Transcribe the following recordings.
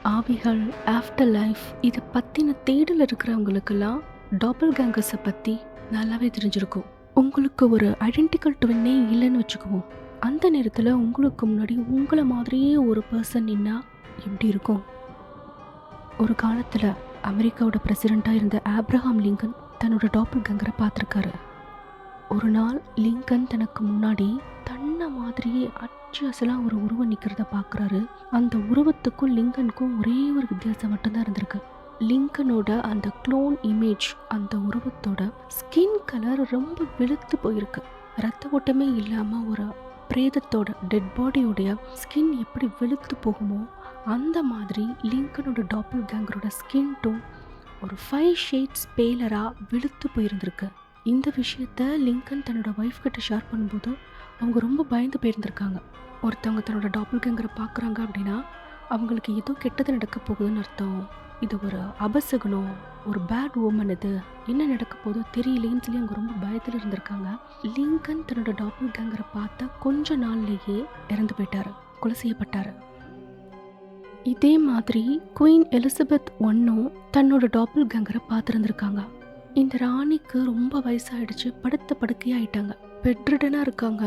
ஆவிகள், after life இதை பற்றின தேடல் இருக்கிறவங்களுக்கெல்லாம் டாப்பல் கேங்கர்ஸை பற்றி நல்லாவே தெரிஞ்சிருக்கும். உங்களுக்கு ஒரு ஐடென்டிக்கல் ட்வின்னே இல்லைன்னு வச்சுக்குவோம். அந்த நேரத்தில் உங்களுக்கு முன்னாடி உங்களை மாதிரியே ஒரு பர்சன் நின்னா எப்படி இருக்கும்? ஒரு காலத்தில் அமெரிக்காவோட பிரசிடெண்ட்டாக இருந்த ஆப்ரஹாம் லிங்கன் தன்னோட டாப்பல் கேங்கரை பார்த்துருக்காரு. ஒரு நாள் லிங்கன் தனக்கு முன்னாடி தன்னை மாதிரியே அச்சு அசலாக ஒரு உருவம் நிற்கிறத பார்க்குறாரு. அந்த உருவத்துக்கும் லிங்கனுக்கும் ஒரே ஒரு வித்தியாசம் மட்டும்தான் இருந்திருக்கு. லிங்கனோட அந்த க்ளோன் இமேஜ், அந்த உருவத்தோட ஸ்கின் கலர் ரொம்ப வெளுத்து போயிருக்கு. ரத்த ஓட்டமே இல்லாமல் ஒரு பிரேதத்தோட டெட் பாடியோடைய ஸ்கின் எப்படி வெளுத்து போகுமோ அந்த மாதிரி லிங்கனோட டாப்பல் கேங்கரோட ஸ்கின் டோன் ஒரு 5 ஷேட்ஸ் பேலராக வெளுத்து போயிருந்திருக்கு. இந்த விஷயத்த லிங்கன் தன்னோட ஒய்ஃப் கிட்ட ஷேர் பண்ணும்போது அவங்க ரொம்ப பயந்து போயிருந்திருக்காங்க. ஒருத்தவங்க தன்னோட டாப்பல் கேங்கரை பார்க்குறாங்க அப்படின்னா அவங்களுக்கு ஏதோ கெட்டது நடக்க போகுதுன்னு அர்த்தம். இது ஒரு அபசகுனம், ஒரு பேட் ஓமன், இது என்ன நடக்க போதோ தெரியலேன்னு சொல்லி அவங்க ரொம்ப பயத்தில் இருந்திருக்காங்க. லிங்கன் தன்னோட டாப்பல் கேங்கரை பார்த்தா கொஞ்ச நாள்லேயே இறந்து போயிட்டாரு, கொலை செய்யப்பட்டாரு. இதே மாதிரி குயின் எலிசபெத் ஒன்னும் தன்னோட டாப்பல் கேங்கரை பார்த்துருந்துருக்காங்க. இந்த ராணிக்கு ரொம்ப வயசாயிடுச்சு, படுத்த படுக்கையாயிட்டாங்க, பெட்ரிடனாக இருக்காங்க.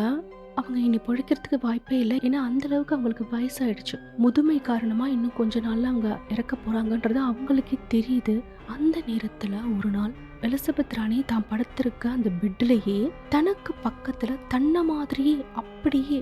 அவங்க இனி பொழைக்கிறதுக்கு வாய்ப்பே இல்லை, ஏன்னா அந்த அளவுக்கு அவங்களுக்கு வயசாயிடுச்சு. முதுமை காரணமாக இன்னும் கொஞ்ச நாள்ல அவங்க இறக்க போறாங்கன்றது அவங்களுக்கே தெரியுது. அந்த நேரத்தில் ஒரு நாள் எலிசபெத் ராணி தான் படுத்திருக்க அந்த பெட்லேயே தனக்கு பக்கத்தில் தன்னை மாதிரியே அப்படியே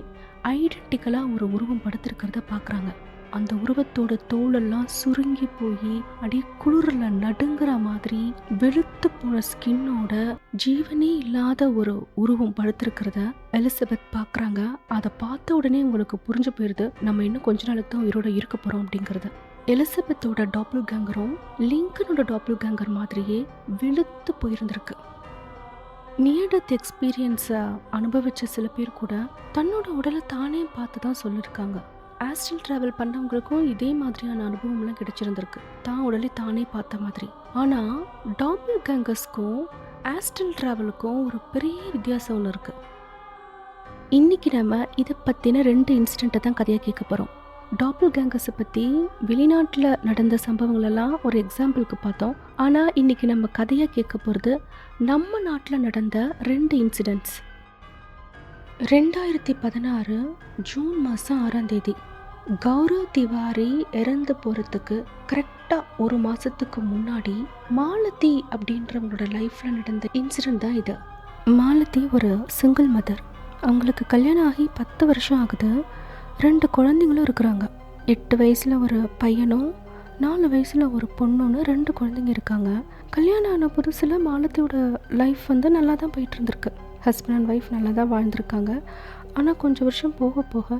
ஐடென்டிக்கலாக ஒரு உருவம் படுத்திருக்கிறத பார்க்குறாங்க. அந்த உருவத்தோட தோலெல்லாம் சுருங்கி போய் அப்படியே குளிரில் நடுங்கிற மாதிரி வெளுத்து போன ஸ்கின்னோட ஜீவனே இல்லாத ஒரு உருவம் படுத்திருக்கிறத எலிசபெத் பார்க்குறாங்க. அதை பார்த்த உடனே உங்களுக்கு புரிஞ்சு போயிடுது, நம்ம இன்னும் கொஞ்ச நாளுக்கு தான் உயிரோட இருக்க போகிறோம் அப்படிங்கிறது. எலிசபெத்தோட டாப்பல் கேங்கரும் லிங்கனோட டாப்பல் கேங்கர் மாதிரியே வெளுத்து போயிருந்திருக்கு. நியர் டெத் எக்ஸ்பீரியன்ஸை அனுபவிச்ச சில பேர் கூட தன்னோட உடலை தானே பார்த்து தான் சொல்லியிருக்காங்க. ஆஸ்ட்ரல் ட்ராவல் பண்ணவங்களுக்கும் இதே மாதிரியான அனுபவம்லாம் கிடைச்சிருந்திருக்கு, தான் உடலை தானே பார்த்த மாதிரி. ஆனால் டாப்பல் கேங்கர்ஸ்க்கும் ஆஸ்ட்ரல் ட்ராவலுக்கும் ஒரு பெரிய வித்தியாசம் ஒன்று இருக்குது. இன்றைக்கி நம்ம இதை பற்றின 2 இன்சிடெண்ட்டை தான் கதையாக கேட்க போகிறோம். டாப்பல் கேங்கர்ஸை பற்றி வெளிநாட்டில் நடந்த சம்பவங்களெல்லாம் ஒரு எக்ஸாம்பிளுக்கு பார்த்தோம். ஆனால் இன்றைக்கி நம்ம கதையாக கேட்க போகிறது நம்ம நாட்டில் நடந்த 2 இன்சிடெண்ட்ஸ். 2016 ஜூன் மாதம் 6ஆம் தேதி கௌரவ் திவாரி இறந்து போகிறதுக்கு கரெக்டாக 1 மாதத்துக்கு முன்னாடி மாலதி அப்படின்றவங்களோட லைஃப்பில் நடந்த இன்சிடெண்ட் தான் இது. மாலதி ஒரு சிங்கிள் மதர். அவங்களுக்கு கல்யாணம் ஆகி 10 வருஷம் ஆகுது. 2 குழந்தைங்களும் இருக்கிறாங்க. 8 வயசில் ஒரு பையனும் 4 வயசில் ஒரு பொண்ணுன்னு 2 குழந்தைங்க இருக்காங்க. கல்யாணம் ஆன புதுசில் மாலதியோட லைஃப் நல்லா தான் போயிட்டு இருந்திருக்கு. ஹஸ்பண்ட் அண்ட் ஒய்ஃப் நல்லா தான் வாழ்ந்துருக்காங்க. ஆனால் கொஞ்சம் வருஷம் போக போக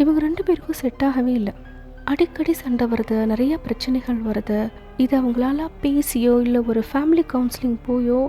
இவங்க 2 பேருக்கும் செட் ஆகவே இல்லை. அடிக்கடி சண்டை வருது, நிறைய பிரச்சனைகள் வருது. இது அவங்களால பேசியோ இல்லை ஒரு ஃபேமிலி கவுன்சிலிங் போயோ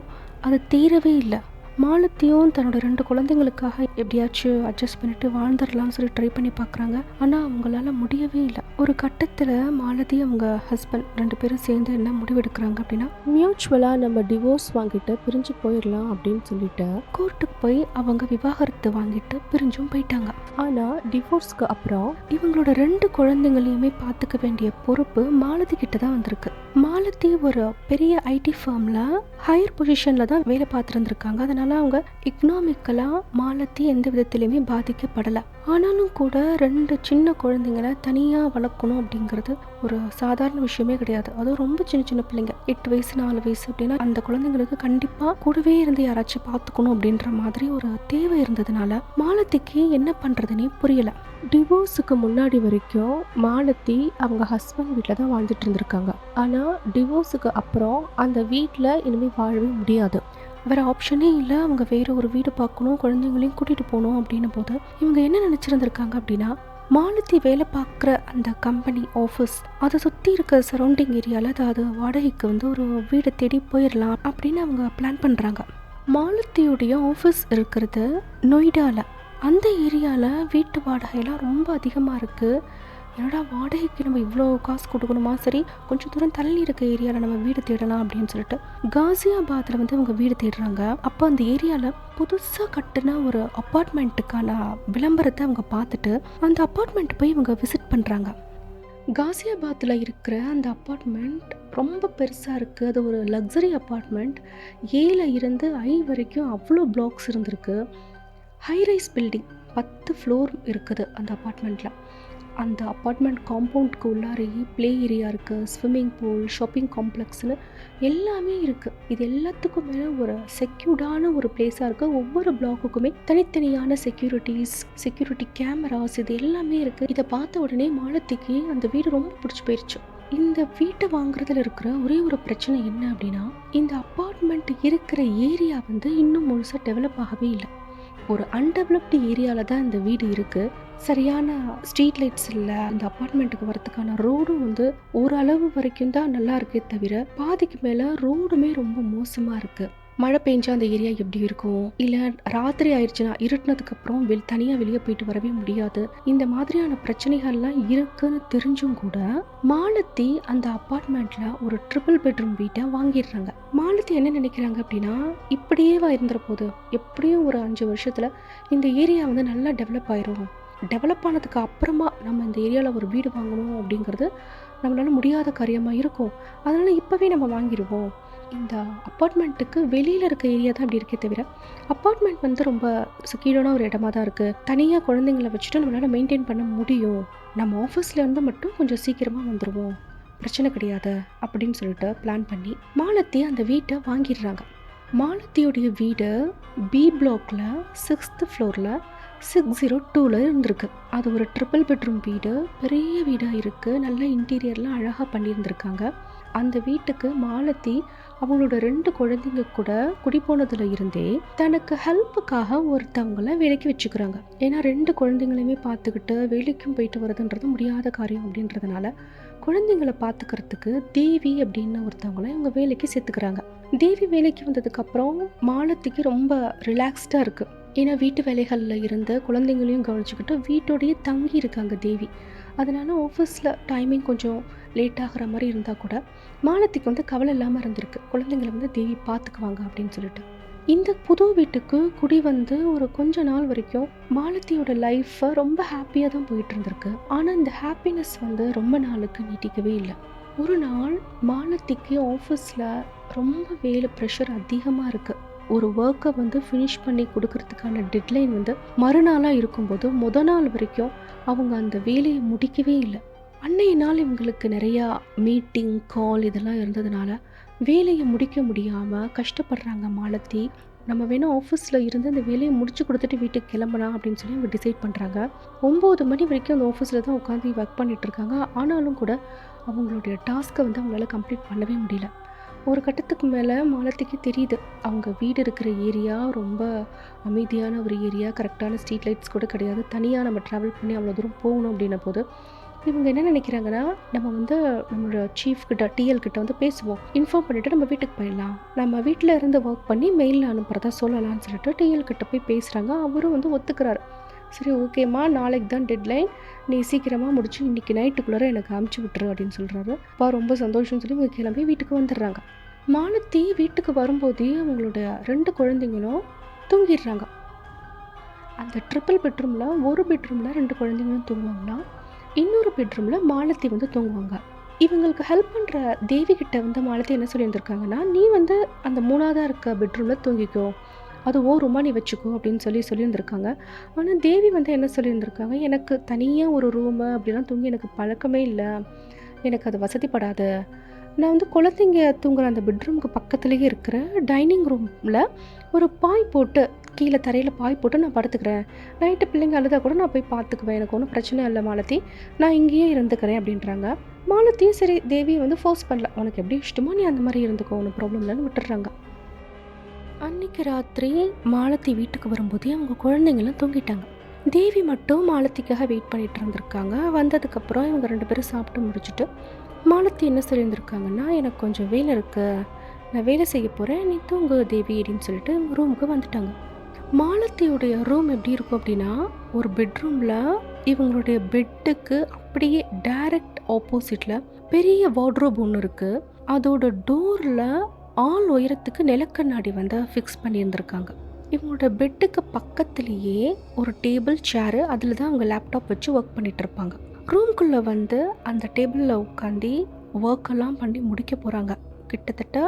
அது தீரவே இல்லை. மாலத்தியும் தன்னோட 2 குழந்தைங்களுக்காக எப்படியாச்சும் அட்ஜஸ்ட் பண்ணிட்டு வாழ்ந்துடலாம்னு சொல்லி ட்ரை பண்ணி பார்க்குறாங்க. ஆனால் அவங்களால முடியவே இல்லை. ஒரு கட்டத்தில் மாலதி அவங்க ஹஸ்பண்ட் 2 பேரும் சேர்ந்து என்ன முடிவெடுக்கிறாங்க அப்படின்னா, மியூச்சுவலாக நம்ம டிவோர்ஸ் வாங்கிட்டு பிரிஞ்சு போயிடலாம் அப்படின்னு சொல்லிட்டு கோர்ட்டுக்கு போய் அவங்க விவாகரத்து வாங்கிட்டு பிரிஞ்சும் போயிட்டாங்க. ஆனால் டிவோர்ஸ்க்கு அப்புறம் இவங்களோட 2 குழந்தைங்களையுமே பார்த்துக்க வேண்டிய பொறுப்பு மாலதி கிட்ட தான் வந்திருக்கு. மாலதி ஒரு பெரிய ஐடி ஃபார்மில் ஹையர் பொசிஷனில் தான் வேலை பார்த்துருந்துருக்காங்க. அதனால் அவங்க எக்கனாமிக்கலாக மாலதி எந்த விதத்திலையுமே பாதிக்கப்படலை. ஆனாலும் கூட 2 சின்ன குழந்தைங்களை தனியாக வளர்க்கணும் அப்படிங்கிறது ஒரு சாதாரண விஷயமே கிடையாது. அதுவும் ரொம்ப சின்ன சின்ன பிள்ளைங்க, 8 வயசு 4 வயசு அப்படின்னா அந்த குழந்தைங்களுக்கு கண்டிப்பாக கூடவே இருந்து யாராச்சும் பார்த்துக்கணும் அப்படின்ற மாதிரி ஒரு தேவை இருந்ததுனால மாலதிக்கு என்ன பண்ணுறதுனே புரியலை. டிவோர்ஸுக்கு முன்னாடி வரைக்கும் மாலதி அவங்க ஹஸ்பண்ட் வீட்டில் தான் வாழ்ந்துட்டு இருந்திருக்காங்க. ஆனால் டிவோர்ஸுக்கு அப்புறம் அந்த வீட்டில் இனிமேல் வாழவே முடியாது, வேறு ஆப்ஷனே இல்லை. அவங்க வேறு ஒரு வீடு பார்க்கணும், குழந்தைங்களையும் கூட்டிகிட்டு போகணும் அப்படின்னும் போது இவங்க என்ன நினச்சிருந்துருக்காங்க அப்படின்னா, மாலதி வேலை பார்க்குற அந்த கம்பெனி ஆஃபீஸ் அதை சுற்றி இருக்க சரௌண்டிங் ஏரியாவில், அதாவது வாடகைக்கு ஒரு வீடை தேடி போயிடலாம் அப்படின்னு அவங்க பிளான் பண்ணுறாங்க. மாலதியுடைய ஆஃபீஸ் இருக்கிறது நொய்டாவில். அந்த ஏரியாவில் வீட்டு வாடகைலாம் ரொம்ப அதிகமாக இருக்குது. என்னடா வாடகைக்கு நம்ம இவ்வளோ காசு கொடுக்கணுமா, சரி கொஞ்சம் தூரம் தள்ளி இருக்க ஏரியாவில் நம்ம வீடு தேடலாம் அப்படின்னு சொல்லிட்டு காசியாபாத்தில் இவங்க வீடு தேடுறாங்க. அப்போ அந்த ஏரியாவில் புதுசாக கட்டின ஒரு அப்பார்ட்மெண்ட்டுக்கான விளம்பரத்தை அவங்க பார்த்துட்டு அந்த அப்பார்ட்மெண்ட் போய் இவங்க விசிட் பண்ணுறாங்க. காசியாபாத்தில் இருக்கிற அந்த அப்பார்ட்மெண்ட் ரொம்ப பெருசாக இருக்குது. அது ஒரு லக்ஸரி அப்பார்ட்மெண்ட். ஏல இருந்து ஐ வரைக்கும் அவ்வளோ பிளாக்ஸ் இருந்திருக்கு. ஹைரைஸ் பில்டிங் 10 ஃப்ளோர் இருக்குது அந்த அப்பார்ட்மெண்ட்டில். அந்த அப்பார்ட்மெண்ட் காம்பவுண்டுக்கு உள்ளாரையே ப்ளே ஏரியா இருக்குது, ஸ்விம்மிங் பூல், ஷாப்பிங் காம்ப்ளெக்ஸ்னு எல்லாமே இருக்குது. இது எல்லாத்துக்கும் மேலே ஒரு செக்யூர்டான ஒரு பிளேஸாக இருக்குது. ஒவ்வொரு பிளாக்குக்குமே தனித்தனியான செக்யூரிட்டி கேமராஸ் இது எல்லாமே இருக்குது. இதை பார்த்த உடனே மாலத்திக்கு அந்த வீடு ரொம்ப பிடிச்சி போயிடுச்சு. இந்த வீட்டை வாங்குறதுல இருக்கிற ஒரே ஒரு பிரச்சனை என்ன அப்படின்னா, இந்த அப்பார்ட்மெண்ட் இருக்கிற ஏரியா இன்னும் முழுசாக டெவலப் ஆகவே இல்லை. ஒரு அன்டெவலப்டு ஏரியாவில் தான் இந்த வீடு இருக்குது. சரியான ஸ்ட்ரீட் லைட்ஸ் இல்லை. அந்த அப்பார்ட்மெண்ட்டுக்கு வரதுக்கான ரோடும் ஓரளவு வரைக்கும் தான் நல்லா இருக்கே தவிர பாதிக்கு மேலே ரோடுமே ரொம்ப மோசமாக இருக்குது. மழை பெஞ்சா அந்த ஏரியா எப்படி இருக்கும், இல்லை ராத்திரி ஆயிடுச்சுன்னா இருட்டினதுக்கு அப்புறம் தனியாக வெளியே போயிட்டு வரவே முடியாது. இந்த மாதிரியான பிரச்சனைகள்லாம் இருக்குன்னு தெரிஞ்சும் கூட மாலத்தி அந்த அப்பார்ட்மெண்ட்ல ஒரு ட்ரிபிள் பெட்ரூம் வீட்டை வாங்கிடுறாங்க. மாலத்தி என்ன நினைக்கிறாங்க அப்படின்னா, இப்படியே இருந்துற போது எப்படியும் ஒரு 5 வருஷத்துல இந்த ஏரியா நல்லா டெவலப் ஆயிரும். டெவலப் ஆனதுக்கு அப்புறமா நம்ம இந்த ஏரியாவில் ஒரு வீடு வாங்கணும் அப்படிங்கிறது நம்மளால முடியாத காரியமாக இருக்கும். அதனால இப்போவே நம்ம வாங்கிடுவோம். இந்த அப்பார்ட்மெண்ட்டுக்கு வெளியில் இருக்க ஏரியா தான் அப்படி இருக்கே தவிர அப்பார்ட்மெண்ட் ரொம்ப செக்யூர்டான ஒரு இடமா தான் இருக்குது. தனியாக குழந்தைங்களை வச்சுட்டு நம்மளால் மெயின்டைன் பண்ண முடியும். நம்ம ஆஃபீஸ்லேருந்து மட்டும் கொஞ்சம் சீக்கிரமாக வந்துடுவோம், பிரச்சனை கிடையாது அப்படின்னு சொல்லிட்டு பிளான் பண்ணி மாலத்தி அந்த வீட்டை வாங்கிடுறாங்க. மாலத்தியோடைய வீடு பி பிளாக்ல 6th ஃப்ளோரில் 602ல் இருந்திருக்கு. அது ஒரு ட்ரிபிள் பெட்ரூம் வீடு, பெரிய வீடாக இருக்குது. நல்ல இன்டீரியர்லாம் அழகாக பண்ணியிருந்திருக்காங்க. அந்த வீட்டுக்கு மாலத்தி அவங்களோட 2 குழந்தைங்க கூட குடி போனதுல இருந்தே தனக்கு ஹெல்ப்புக்காக ஒருத்தவங்கள வேலைக்கு வச்சுக்கிறாங்க. ஏன்னா 2 குழந்தைங்களையுமே பார்த்துக்கிட்டு வேலைக்கும் போயிட்டு வரதுன்றது முடியாத காரியம் அப்படின்றதுனால குழந்தைங்களை பார்த்துக்கிறதுக்கு தேவி அப்படின்னு ஒருத்தவங்கள இவங்க வேலைக்கு சேர்த்துக்கிறாங்க. தேவி வேலைக்கு வந்ததுக்கப்புறம் மாலத்திக்கு ரொம்ப ரிலாக்ஸ்டாக இருக்குது. ஏன்னா வீட்டு வேலைகளில் இருந்து குழந்தைங்களையும் கவனிச்சுக்கிட்டு வீட்டோடையே தங்கி இருக்காங்க தேவி. அதனால ஆஃபீஸில் டைமிங் கொஞ்சம் லேட் ஆகிற மாதிரி இருந்தால் கூட மாலத்திக்கு கவலை இல்லாமல் இருந்திருக்கு. குழந்தைங்களை தேவி பார்த்துக்குவாங்க அப்படின்னு சொல்லிட்டு இந்த புது வீட்டுக்கு குடி ஒரு கொஞ்ச நாள் வரைக்கும் மாலத்தியோட லைஃப்பை ரொம்ப ஹாப்பியாக தான் போயிட்டு இருந்திருக்கு. ஆனால் இந்த ஹாப்பினஸ் ரொம்ப நாளுக்கு நீட்டிக்கவே இல்லை. ஒரு நாள் மாலத்திக்கு ஆஃபீஸில் ரொம்ப வேலை ப்ரெஷர் அதிகமாக இருக்குது. ஒரு ஒர்க்கை ஃபினிஷ் பண்ணி கொடுக்கறதுக்கான டெட்லைன் மறுநாளாக இருக்கும்போது நாள் வரைக்கும் அவங்க அந்த வேலையை முடிக்கவே இல்லை. அன்னைய நாள் இவங்களுக்கு நிறையா மீட்டிங் கால் இதெல்லாம் இருந்ததுனால வேலையை முடிக்க முடியாமல் கஷ்டப்படுறாங்க மாலத்தி. நம்ம வேணால் ஆஃபீஸில் இருந்து அந்த வேலையை முடிச்சு கொடுத்துட்டு வீட்டுக்கு கிளம்பலாம் அப்படின்னு சொல்லி அவங்க டிசைட் பண்ணுறாங்க. 9 மணி வரைக்கும் அந்த ஆஃபீஸில் தான் உட்காந்து ஒர்க் பண்ணிகிட்ருக்காங்க. ஆனாலும் கூட அவங்களுடைய டாஸ்க்கை அவங்களால கம்ப்ளீட் பண்ணவே முடியல. ஒரு கட்டத்துக்கு மேலே மாலத்திக்கு தெரியுது, அவங்க வீடு இருக்கிற ஏரியா ரொம்ப அமைதியான ஒரு ஏரியா, கரெக்டான ஸ்ட்ரீட் லைட்ஸ் கூட கிடையாது, தனியாக நம்ம ட்ராவல் பண்ணி அவ்வளோ தூரம் போகணும் அப்படின்ன போது இவங்க என்ன நினைக்கிறாங்கன்னா, நம்ம நம்மளோட சீஃப் கிட்ட டிஎல் கிட்ட பேசுவோம், இன்ஃபார்ம் பண்ணிவிட்டு நம்ம வீட்டுக்கு போயிடலாம், நம்ம வீட்டில் இருந்து ஒர்க் பண்ணி மெயிலில் அனுப்புகிறதா சொல்லலாம்னு சொல்லிட்டு டிஎல் கிட்ட போய் பேசுகிறாங்க. அவரும் ஒத்துக்கிறாரு. சரி ஓகேம்மா, நாளைக்கு தான் டெட்லைன், நீ சீக்கிரமாக முடிச்சு இன்றைக்கி நைட்டுக்குள்ளே எனக்கு அமுச்சு விட்டுரு அப்படின்னு சொல்கிறாரு. அப்பா ரொம்ப சந்தோஷம்னு சொல்லி இவங்க கிளம்பி வீட்டுக்கு வந்துடுறாங்க. மாலத்தி வீட்டுக்கு வரும்போதே அவங்களோட 2 குழந்தைங்களும் தூங்கிடுறாங்க. அந்த ட்ரிபிள் பெட்ரூமில் ஒரு பெட்ரூமில் 2 குழந்தைங்களும் தூங்குவாங்களாம், இன்னொரு பெட்ரூமில் மாலத்தி தூங்குவாங்க. இவங்களுக்கு ஹெல்ப் பண்ணுற தேவி கிட்ட மாலத்தி என்ன சொல்லியிருந்திருக்காங்கன்னா, நீ அந்த 3ஆவதாக இருக்க பெட்ரூமில் தூங்கிக்கோ, அது ரூமாக நீ வச்சுக்கோ அப்படின்னு சொல்லியிருந்திருக்காங்க. ஆனால் தேவி என்ன சொல்லியிருந்திருக்காங்க, எனக்கு தனியாக ஒரு ரூமு அப்படிலாம் தூங்கி எனக்கு பழக்கமே இல்லை, எனக்கு அது வசதிப்படாது, நான் குழந்தைங்க தூங்குற அந்த பெட்ரூமுக்கு பக்கத்துலேயே இருக்கிற டைனிங் ரூமில் ஒரு பாய் போட்டு கீழே தரையில் பாய் போட்டு நான் படுத்துக்கிறேன், நைட்டு பிள்ளைங்க அழுதா கூட நான் போய் பார்த்துக்குவேன், எனக்கு ஒன்றும் பிரச்சனை இல்லை மாலத்தி, நான் இங்கேயே இருந்துக்கிறேன் அப்படின்றாங்க. மாலத்தியும் சரி தேவியை ஃபோர்ஸ் பண்ணல, உனக்கு எப்படி இஷ்டமோ நீ அந்த மாதிரி இருந்துக்கோ, ஒன்றும் ப்ராப்ளம் இல்லைன்னு விட்டுடுறாங்க. அன்றைக்கி ராத்திரி மாலத்தி வீட்டுக்கு வரும்போதே அவங்க குழந்தைங்களாம் தூங்கிட்டாங்க. தேவி மட்டும் மாலத்திக்காக வெயிட் பண்ணிகிட்டு இருந்திருக்காங்க. வந்ததுக்கப்புறம் இவங்க 2 பேரும் சாப்பிட்டு முடிச்சுட்டு மாலத்தி என்ன சொல்லியிருந்திருக்காங்கன்னா, எனக்கு கொஞ்சம் வேலை இருக்குது, நான் வேலை செய்ய போகிறேன், நீ தூங்கு தேவி அப்படின்னு சொல்லிட்டு ரூமுக்கு வந்துட்டாங்க. மாலத்தியோடைய ரூம் எப்படி இருக்கும் அப்படின்னா, ஒரு பெட்ரூமில் இவங்களுடைய பெட்டுக்கு அப்படியே டைரக்ட் ஆப்போசிட்டில் பெரிய வார்ட்ரோப் ஒன்று இருக்குது. அதோட டோரில் ஆள் உயரத்துக்கு நிலக்கண்ணாடி ஃபிக்ஸ் பண்ணியிருந்திருக்காங்க. இவங்களோட பெட்டுக்கு பக்கத்துலேயே ஒரு டேபிள் சேரு, அதில் தான் அவங்க லேப்டாப் வச்சு ஒர்க் பண்ணிகிட்டு இருப்பாங்க. ரூம்குள்ளே வந்து அந்த டேபிளில் உட்காந்து ஒர்க்கெல்லாம் பண்ணி முடிக்க போகிறாங்க. கிட்டத்தட்ட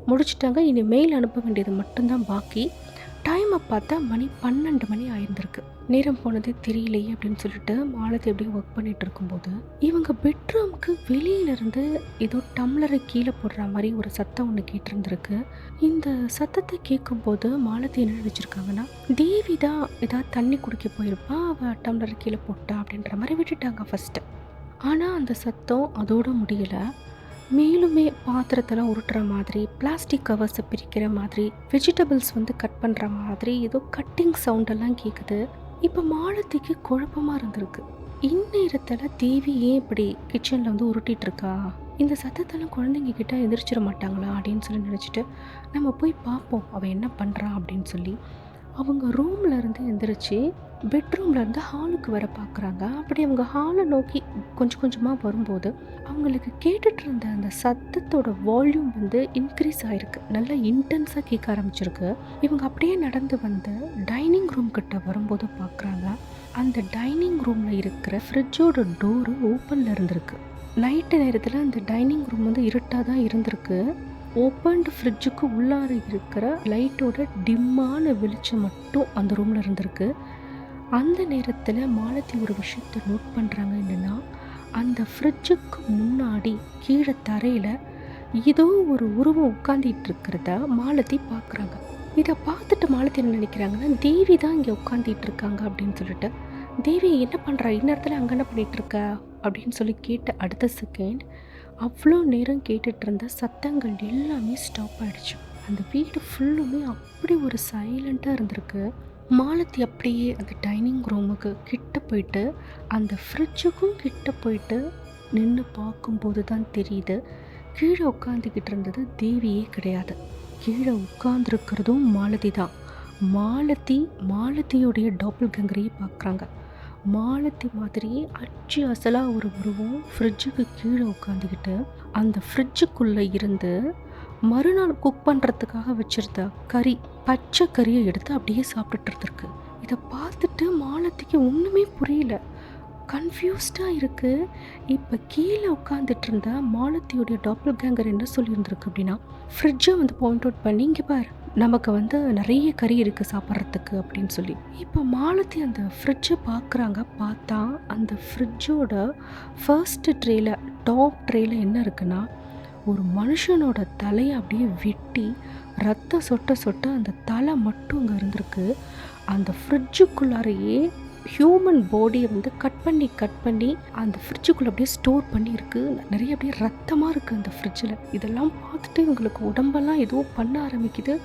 முடிச்சிட்டாங்க. இனி மெயில் அனுப்ப வேண்டியது மட்டும்தான் பாக்கி. டைமை பார்த்தா மணி 12 மணி ஆயிருந்திருக்கு. நேரம் போனதே தெரியலையே அப்படின்னு சொல்லிட்டு மாலதி அப்படியே ஒர்க் பண்ணிட்டு இருக்கும்போது இவங்க பெட்ரூம்க்கு வெளியிலேருந்து ஏதோ டம்ளரை கீழே போடுற மாதிரி ஒரு சத்தம் ஒன்று கேட்டிருந்திருக்கு. இந்த சத்தத்தை கேட்கும்போது மாலதி என்ன நினச்சிருக்காங்கன்னா, தேவி தான் ஏதாவது தண்ணி குடிக்க போயிருப்பா, அவள் டம்ளரை கீழே போட்டா அப்படின்ற மாதிரி விட்டுட்டாங்க ஃபஸ்ட்டு. ஆனால் அந்த சத்தம் அதோட முடியலை. மேலுமே பாத்திரத்தெல்லாம் உருட்டுற மாதிரி, பிளாஸ்டிக் கவர்ஸை பிரிக்கிற மாதிரி, வெஜிடபிள்ஸ் வந்து கட் பண்ணுற மாதிரி ஏதோ கட்டிங் சவுண்டெல்லாம் கேட்குது. இப்போ மாலதிக்கு குழப்பமாக இருந்திருக்கு. இந்நேரத்தில் தேவி ஏன் இப்படி கிச்சனில் வந்து உருட்டிகிட்டு இருக்கா, இந்த சத்தத்தெல்லாம் குழந்தைங்க கிட்ட எந்திரிச்சிட மாட்டாங்களா அப்படின்னு சொல்லி நினச்சிட்டு நம்ம போய் பார்ப்போம் அவள் என்ன பண்ணுறா அப்படின்னு சொல்லி அவங்க ரூமில் இருந்து எந்திரிச்சு பெட்ரூமில் இருந்து ஹாலுக்கு வர பார்க்குறாங்க. அப்படி அவங்க ஹாலை நோக்கி கொஞ்சம் கொஞ்சமாக வரும்போது அவங்களுக்கு கேட்டுட்டு இருந்த அந்த சத்தத்தோட வால்யூம் வந்து இன்க்ரீஸ் ஆகிருக்கு. நல்லா இன்டென்ஸாக கேட்க ஆரம்பிச்சிருக்கு. இவங்க அப்படியே நடந்து வந்து டைனிங் ரூம் கிட்ட வரும்போது பார்க்குறாங்க, அந்த டைனிங் ரூமில் இருக்கிற ஃப்ரிட்ஜோட டோரு ஓப்பனில் இருந்திருக்கு. நைட்டு நேரத்தில் அந்த டைனிங் ரூம் வந்து இருட்டாக தான் இருந்திருக்கு. ஓப்பன்டு ஃப்ரிட்ஜுக்கு உள்ளார இருக்கிற லைட்டோட டிம்மான வெளிச்சம் மட்டும் அந்த ரூமில் இருந்திருக்கு. அந்த நேரத்தில் மாலதி ஒரு விஷயத்தை நோட் பண்ணுறாங்க. என்னென்னா, அந்த ஃப்ரிட்ஜுக்கு முன்னாடி கீழே தரையில் ஏதோ ஒரு உருவம் உட்காந்துட்டு இருக்கிறத மாலதி பார்க்குறாங்க. இதை பார்த்துட்டு மாலதி என்ன நினைக்கிறாங்கன்னா, தேவி தான் இங்கே உட்காந்துட்டு இருக்காங்க அப்படின்னு சொல்லிட்டு, தேவி என்ன பண்ணுறா இந்நேரத்தில் அங்கே என்ன பண்ணிகிட்ருக்க அப்படின்னு சொல்லி கேட்ட அடுத்த செகண்ட் அவ்வளோ நேரம் கேட்டுட்டு இருந்த சத்தங்கள் எல்லாமே ஸ்டாப் ஆகிடுச்சு. அந்த வீடு ஃபுல்லுமே அப்படி ஒரு சைலண்ட்டாக இருந்திருக்கு. மாலதி அப்படியே அந்த டைனிங் ரூமுக்கு கிட்ட போயிட்டு அந்த ஃப்ரிட்ஜுக்கும் கிட்ட போயிட்டு நின்று பார்க்கும்போது தான் தெரியுது, கீழே உட்காந்துக்கிட்டு இருந்தது தேவியே கிடையாது. கீழே உட்காந்துருக்கிறதும் மாலதி தான். மாலதியோடைய டாப்பிள் கேங்கரையே பார்க்குறாங்க. மாலதி மாதிரியே அச்சு அசலாக ஒரு உருவம் ஃப்ரிட்ஜுக்கு கீழே உட்காந்துக்கிட்டு அந்த ஃப்ரிட்ஜுக்குள்ளே இருந்து மறுநாள் குக் பண்ணுறதுக்காக வச்சுருந்த பச்சை கறியை எடுத்து அப்படியே சாப்பிட்டுட்டு இருந்திருக்கு. இதை பார்த்துட்டு மாலதிக்கு ஒன்றுமே புரியல, கன்ஃபியூஸ்டாக இருக்குது. இப்போ கீழே உட்காந்துட்டு இருந்த மாலதியோடைய டாப்பிள் கேங்கர் என்ன சொல்லியிருந்திருக்கு அப்படின்னா, ஃப்ரிட்ஜை வந்து பாயிண்ட் அவுட் பண்ணி, இங்கே பார் நமக்கு வந்து நிறைய கறி இருக்குது சாப்பிட்றதுக்கு அப்படின்னு சொல்லி. இப்போ மாலதி அந்த ஃப்ரிட்ஜை பார்க்குறாங்க. பார்த்தா அந்த ஃப்ரிட்ஜோட ஃபர்ஸ்ட் ட்ரேயில், டாப் ட்ரேயில் என்ன இருக்குன்னா, ஒரு மனுஷனோட தலையை அப்படியே வெட்டி ரத்தம் சொட்ட சொட்ட அந்த தலை மட்டும் அங்கே இருந்திருக்கு. அந்த ஃப்ரிட்ஜுக்குள்ளாரையே ஹியூமன் பாடியை வந்து கட் பண்ணி அந்த ஃப்ரிட்ஜுக்குள்ளே அப்படியே ஸ்டோர் பண்ணியிருக்கு. நிறைய அப்படியே ரத்தமாக இருக்குது அந்த ஃப்ரிட்ஜில். இதெல்லாம் பார்த்துட்டு இவங்களுக்கு உடம்பெல்லாம் ஏதோ பண்ண ஆரம்பிக்குது.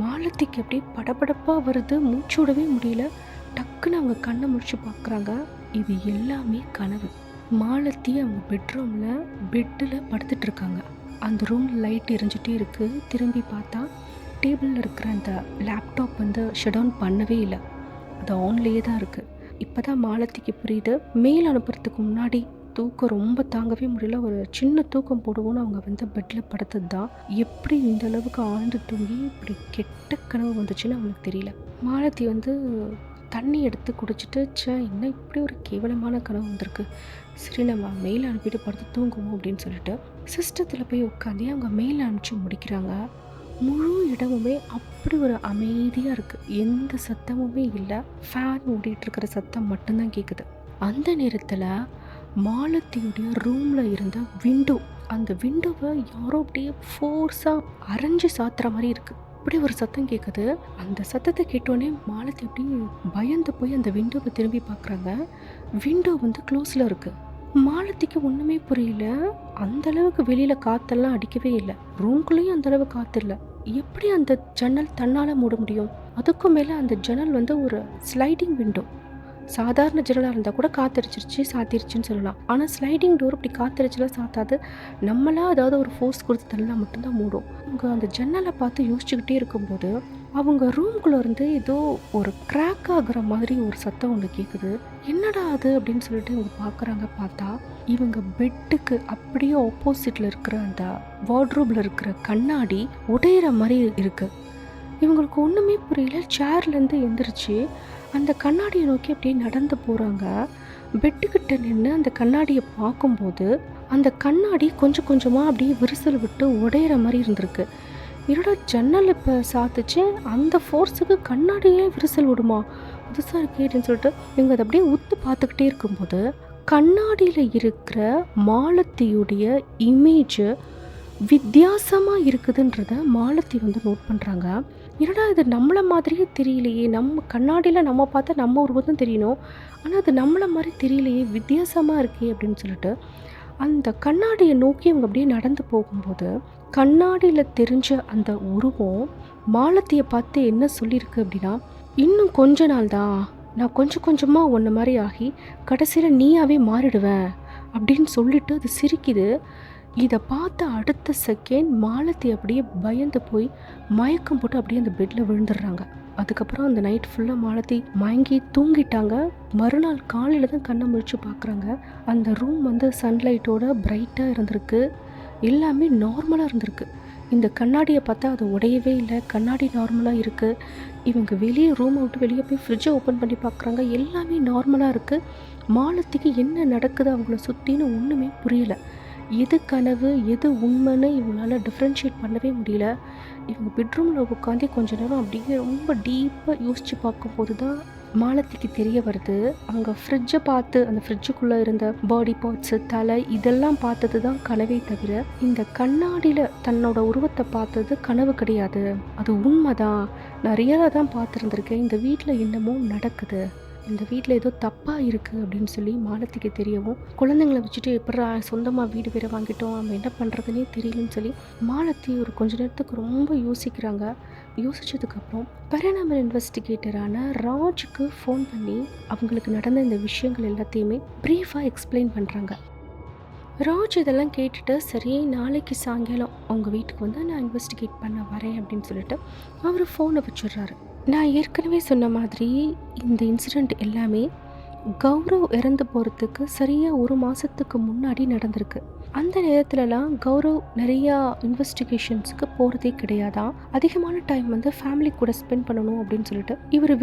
மாலதிக்கு அப்படியே படபடப்பாக வருது, மூச்சோடவே முடியல. டக்குன்னு அவங்க கண்ணை முடிச்சு பார்க்குறாங்க, இது எல்லாமே கனவு. மாலதி அவங்க பெட்டில் படுத்துட்டு இருக்காங்க. அந்த ரூமில் லைட் எரிஞ்சிட்டே இருக்குது. திரும்பி பார்த்தா டேபிளில் இருக்கிற அந்த லேப்டாப் வந்து ஷட் டவுன் பண்ணவே இல்லை, அது ஆன்லேயே தான் இருக்குது. இப்போ தான் மாலதிக்கு புரியுது, மெயில் அனுப்புறதுக்கு முன்னாடி தூக்கம் ரொம்ப தாங்கவே முடியல, ஒரு சின்ன தூக்கம் போடுவோன்னு அவங்க வந்து பெட்டில் படுத்தது தான். எப்படி இந்த அளவுக்கு ஆழ்ந்து தூங்கி இப்படி கெட்ட கனவு வந்துச்சுன்னு அவங்களுக்கு தெரியல. மாலதி வந்து தண்ணி எடுத்து குடிச்சிட்டு, இன்னும் இப்படி ஒரு கேவலமான கனவு வந்திருக்கு, சரி நம்ம மெயில் அனுப்பிட்டு படுத்து தூங்குவோம் அப்படின்னு சொல்லிட்டு சிஸ்டத்தில் போய் உட்காந்து அவங்க மெயில் அனுப்பிச்சு முடிக்கிறாங்க. முழு இடமுமே அப்படி ஒரு அமைதியாக இருக்குது, எந்த சத்தமுமே இல்லை. ஃபேன் ஓடிட்டுருக்கிற சத்தம் மட்டும்தான் கேட்குது. அந்த நேரத்தில் மாலதியுடைய ரூமில் இருந்த விண்டோ, அந்த விண்டோவை யாரோ அப்படியே ஃபோர்ஸாக அரைஞ்சு சாத்துற மாதிரி இருக்குது. அப்படி ஒரு சத்தம் கேட்குது. அந்த சத்தத்தை கேட்டோடனே மாலதி அப்படி பயந்து போய் அந்த விண்டோவை திரும்பி பார்க்குறாங்க. விண்டோ வந்து க்ளோஸில் இருக்குது. மாலதிக்கு ஒன்றுமே புரியல. அந்தளவுக்கு வெளியில் காற்றெல்லாம் அடிக்கவே இல்லை, ரூம்குள்ளேயும் அந்தளவு காற்று இல்லை. எப்படி அந்த ஜன்னல் தன்னால் மூட முடியும்? அதுக்கும் மேலே அந்த ஜன்னல் வந்து ஒரு ஸ்லைடிங் விண்டோ. சாதாரண ஜன்னலாக இருந்தால் கூட காத்தடிச்சிருச்சு சாத்திருச்சுன்னு சொல்லலாம், ஆனால் ஸ்லைடிங் டோர் அப்படி காத்தடிச்சலாம் சாத்தாது, நம்மளா அதாவது ஒரு ஃபோர்ஸ் கொடுத்து தள்ளலாம் மட்டும்தான் மூடும். அவங்க அந்த ஜன்னலை பார்த்து யோசிச்சுக்கிட்டே இருக்கும்போது அவங்க ரூம்குள்ளே இருந்து ஏதோ ஒரு கிராக் ஆகுற மாதிரி ஒரு சத்தம் ஒன்று கேட்குது. என்னடா அது அப்படின்னு சொல்லிட்டு இவங்க பார்க்குறாங்க. பார்த்தா இவங்க பெட்டுக்கு அப்படியே ஆப்போசிட்டில் இருக்கிற அந்த வார்ட்ரோபில் இருக்கிற கண்ணாடி உடையிற மாதிரி இருக்குது. இவங்களுக்கு ஒன்றுமே புரியல. சேர்லேருந்து எந்திரிச்சு அந்த கண்ணாடியை நோக்கி அப்படியே நடந்து போகிறாங்க. பெட்டுக்கிட்ட நின்று அந்த கண்ணாடியை பார்க்கும்போது அந்த கண்ணாடி கொஞ்சம் கொஞ்சமாக அப்படியே விரிசல் விட்டு உடையிற மாதிரி இருந்திருக்கு. என்னோட ஜன்னல் இப்போ சாத்துச்சு, அந்த ஃபோர்ஸுக்கு கண்ணாடியே விரிசல் விடுமா, புதுசாக இருக்கே அப்படின்னு சொல்லிட்டு இவங்க அதை அப்படியே உத்து பார்த்துக்கிட்டே இருக்கும்போது கண்ணாடியில் இருக்கிற மாலத்தியுடைய இமேஜ் வித்தியாசமாக இருக்குதுன்றத மாலத்தி வந்து நோட் பண்ணுறாங்க. என்னடா இது நம்மளை மாதிரியே தெரியலையே, நம்ம கண்ணாடியில் நம்ம பார்த்தா நம்ம உருவம் தெரியணும், ஆனால் அது நம்மளை மாதிரி தெரியலையே, வித்தியாசமாக இருக்கே அப்படின்னு சொல்லிட்டு அந்த கண்ணாடியை நோக்கி அவங்க அப்படியே நடந்து போகும்போது கண்ணாடியில் தெரிஞ்ச அந்த உருவம் மாலத்தியை பார்த்து என்ன சொல்லியிருக்கு அப்படின்னா, இன்னும் கொஞ்ச நாள் தான், நான் கொஞ்சம் கொஞ்சமாக ஒன்று மாதிரி ஆகி கடைசியில் நீயாவே மாறிடுவேன் அப்படின்னு சொல்லிட்டு அது சிரிக்குது. இதை பார்த்த அடுத்த செகண்ட் மாலத்தி அப்படியே பயந்து போய் மயக்கம் போட்டு அப்படியே அந்த பெட்டில் விழுந்துடுறாங்க. அதுக்கப்புறம் அந்த நைட் ஃபுல்லாக மாலத்தி மயங்கி தூங்கிட்டாங்க. மறுநாள் காலையில் தான் கண்ணை முழிச்சு பார்க்குறாங்க. அந்த ரூம் வந்து சன்லைட்டோட பிரைட்டாக இருந்திருக்கு, எல்லாமே நார்மலாக இருந்திருக்கு. இந்த கண்ணாடியை பார்த்தா அது உடையவே இல்லை, கண்ணாடி நார்மலாக இருக்குது. இவங்க வெளியே ரூமை விட்டு வெளியே போய் ஃப்ரிட்ஜை ஓப்பன் பண்ணி பார்க்குறாங்க, எல்லாமே நார்மலாக இருக்குது. மாலத்திக்கு என்ன நடக்குது அவங்கள சுற்றின்னு ஒன்றுமே புரியல. எது கனவு எது உண்மைன்னு இவங்களால டிஃப்ரென்ஷியேட் பண்ணவே முடியல. இவங்க பெட்ரூமில் உட்காந்து கொஞ்ச நேரம் அப்படியே ரொம்ப டீப்பாக யோசித்து பார்க்கும்போது தான் மாலத்திக்கு தெரிய வருது. அவங்க ஃப்ரிட்ஜை பார்த்து அந்த ஃப்ரிட்ஜுக்குள்ளே இருந்த பாடி பார்ட்ஸு, தலை இதெல்லாம் பார்த்தது தான் கனவே தவிர இந்த கண்ணாடியில் தன்னோட உருவத்தை பார்த்தது கனவு கிடையாது, அது உண்மைதான். நான் ரியலாக தான் பார்த்துருந்துருக்கேன். இந்த வீட்டில் என்னமோ நடக்குது, இந்த வீட்டில் ஏதோ தப்பாக இருக்குது அப்படின்னு சொல்லி மாலத்திக்கு தெரியவும், குழந்தைங்களை வச்சுட்டு எப்படா சொந்தமாக வீடு வேற வாங்கிட்டோம், நம்ம என்ன பண்ணுறதுனே தெரியலன்னு சொல்லி மாலத்தி ஒரு கொஞ்ச நேரத்துக்கு ரொம்ப யோசிக்கிறாங்க. யோசித்ததுக்கப்புறம் பேராநார்மல் இன்வெஸ்டிகேட்டரான ராஜுக்கு ஃபோன் பண்ணி அவங்களுக்கு நடந்த இந்த விஷயங்கள் எல்லாத்தையுமே ப்ரீஃபாக எக்ஸ்பிளைன் பண்ணுறாங்க. ராஜ் இதெல்லாம் கேட்டுட்டு, சரி நாளைக்கு சாயங்காலம் உங்கள் வீட்டுக்கு வந்து நான் இன்வெஸ்டிகேட் பண்ண வரேன் அப்படின்னு சொல்லிட்டு அவர் ஃபோனை வச்சிடுறாரு. நான் ஏற்கனவே சொன்ன மாதிரி இந்த இன்சிடெண்ட் எல்லாமே கௌரவ் இறந்து போகிறதுக்கு சரியாக 1 மாதத்துக்கு முன்னாடி நடந்திருக்கு. அந்த நேரத்துலலாம் கௌரவ் நிறையா இன்வெஸ்டிகேஷன்ஸுக்கு போகிறதே கிடையாதான். அதிகமான டைம் வந்து ஃபேமிலி கூட ஸ்பெண்ட் பண்ணணும் அப்படின்னு சொல்லிட்டு இவர்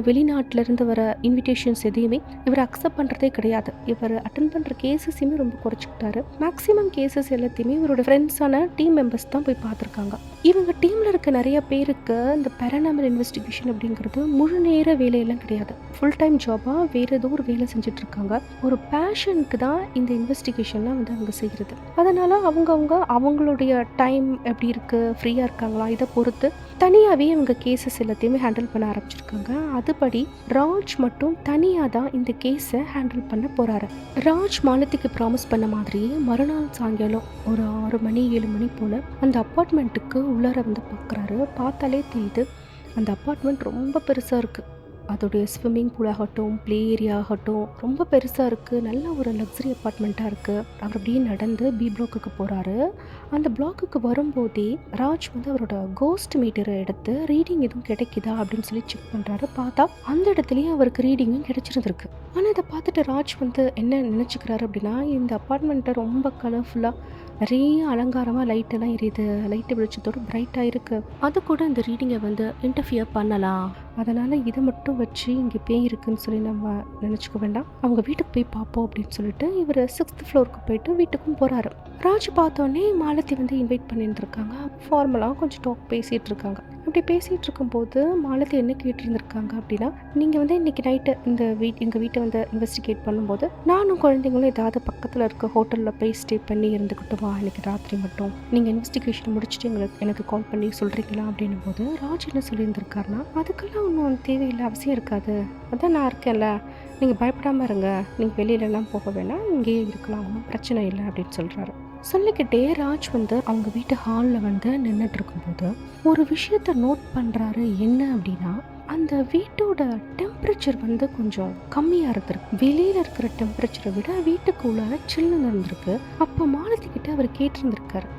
வெளிநாட்டிலேருந்து வர இன்விடேஷன்ஸ் எதையுமே இவர் அக்செப்ட் பண்ணுறதே கிடையாது. இவர் அட்டன் பண்ணுற கேசஸையுமே ரொம்ப குறைச்சிக்கிட்டாரு. மேக்ஸிமம் கேசஸ் எல்லாத்தையுமே இவரோட ஃப்ரெண்ட்ஸான டீம் மெம்பர்ஸ் தான் போய் பார்த்துருக்காங்க. இவங்க டீமில் இருக்க நிறைய பேருக்கு இந்த பேராநார்மல் இன்வெஸ்டிகேஷன் அப்படிங்கிறது முழு நேர வேலையெல்லாம் கிடையாது, ஃபுல் டைம் ஜாபாக வேறு ஏதோ ஒரு வேலை செஞ்சிட்ருக்காங்க. ஒரு பேஷனுக்கு தான் இந்த இன்வெஸ்டிகேஷன்லாம் வந்து அவங்க செய்கிறது. அதனால் அவங்களுடைய டைம் எப்படி இருக்குது, ஃப்ரீயாக இருக்காங்களா, இதை பொறுத்து தனியாகவே அவங்க கேசஸ் எல்லாத்தையுமே ஹேண்டில் பண்ண ஆரம்பிச்சிருக்காங்க. அதுபடி ராஜ் மட்டும் தனியாக தான் இந்த கேஸை ஹேண்டில் பண்ண போகிறாரு. ராஜ் மாலத்திக்கு ப்ராமிஸ் பண்ண மாதிரியே மறுநாள் சாயங்காலம் ஒரு 6 மணி 7 மணி போல் அந்த அப்பார்ட்மெண்ட்டுக்கு உள்ளார வந்து பார்க்குறாரு. பார்த்தாலே தெரியுது அந்த அப்பார்ட்மெண்ட் ரொம்ப பெருசாக இருக்குது. அதோடைய ஸ்விம்மிங் பூல் ஆகட்டும், ப்ளே ஏரியா ஆகட்டும் ரொம்ப பெருசாக இருக்குது. நல்ல ஒரு லக்ஸரி அப்பார்ட்மெண்ட்டாக இருக்குது. அவர் அப்படியே நடந்து பி பிளாக்குக்கு போகிறாரு. அந்த பிளாக்குக்கு வரும்போதே ராஜ் வந்து அவரோட கோஸ்ட் மீட்டரை எடுத்து ரீடிங் எதுவும் கிடைக்குதா அப்படின்னு சொல்லி செக் பண்ணுறாரு. பார்த்தா அந்த இடத்துலையே அவருக்கு ரீடிங்கும் கிடைச்சிருந்துருக்கு. ஆனால் இதை பார்த்துட்டு ராஜ் வந்து என்ன நினச்சிக்கிறாரு அப்படின்னா, இந்த அப்பார்ட்மெண்ட்டை ரொம்ப கலர்ஃபுல்லாக நிறைய அலங்காரமாக லைட்டெல்லாம் எரியுது, லைட்டு வெளிச்சத்தோடு பிரைட்டாக இருக்குது, அது கூட இந்த ரீடிங்கை வந்து இன்டர்ஃபியர் பண்ணலாம், அதனால் இதை மட்டும் வச்சு இங்கே பேய் இருக்குன்னு சொல்லி நம்ம நினச்சிக்க வேண்டாம், அவங்க வீட்டுக்கு போய் பார்ப்போம் அப்படின்னு சொல்லிட்டு இவர் 6th ஃப்ளோருக்கு போயிட்டு வீட்டுக்கும் போகிறாரு. ராஜ் பார்த்தோன்னே மாலத்தி வந்து இன்வைட் பண்ணியிருந்துருக்காங்க. ஃபார்மலாக கொஞ்சம் டாக் பேசிகிட்டு இருக்காங்க. அப்படி பேசிகிட்டு இருக்கும்போது மாலத்தி என்ன கேட்டிருந்துருக்காங்க அப்படின்னா, நீங்கள் வந்து இன்றைக்கி நைட்டு எங்கள் வீட்டை வந்து இன்வெஸ்டிகேட் பண்ணும்போது நானும் குழந்தைங்களும் ஏதாவது பக்கத்தில் இருக்க ஹோட்டலில் போய் ஸ்டே பண்ணி இருந்துக்கிட்டுமா இன்றைக்கி ராத்திரி மட்டும், நீங்கள் இன்வெஸ்டிகேஷன் முடிச்சுட்டு எனக்கு கால் பண்ணி சொல்கிறீங்களா அப்படின்னும் போது ராஜ் என்ன சொல்லியிருந்திருக்காருன்னா, அதுக்கெல்லாம் ஒன்றும் தேவையில்லை, அவசியம் இருக்காது, அதான் நான் இருக்கேன்ல, நீங்கள் பயப்படாமல் இருங்க, நீங்கள் வெளியிலலாம் போக வேணாம், இங்கேயே இருக்கலாம், ஒன்றும் பிரச்சனை இல்லை அப்படின்னு சொல்கிறாரு. சொல்லிக்கிட்டே ராஜ் வந்து அவங்க வீட்டு ஹாலில் வந்து நின்றுட்டு இருக்கும்போது ஒரு விஷயத்த நோட் பண்ணுறாரு. என்ன அப்படின்னா, அந்த வீட்டோட டெம்பரேச்சர் வந்து கொஞ்சம் கம்மியாக இருந்திருக்கு. வெளியில் இருக்கிற டெம்பரேச்சரை விட வீட்டுக்குள்ளார சில்லுன்னு இருந்திருக்கு. அப்போ மாலத்திக்கிட்ட அவர் கேட்டிருந்திருக்காரு,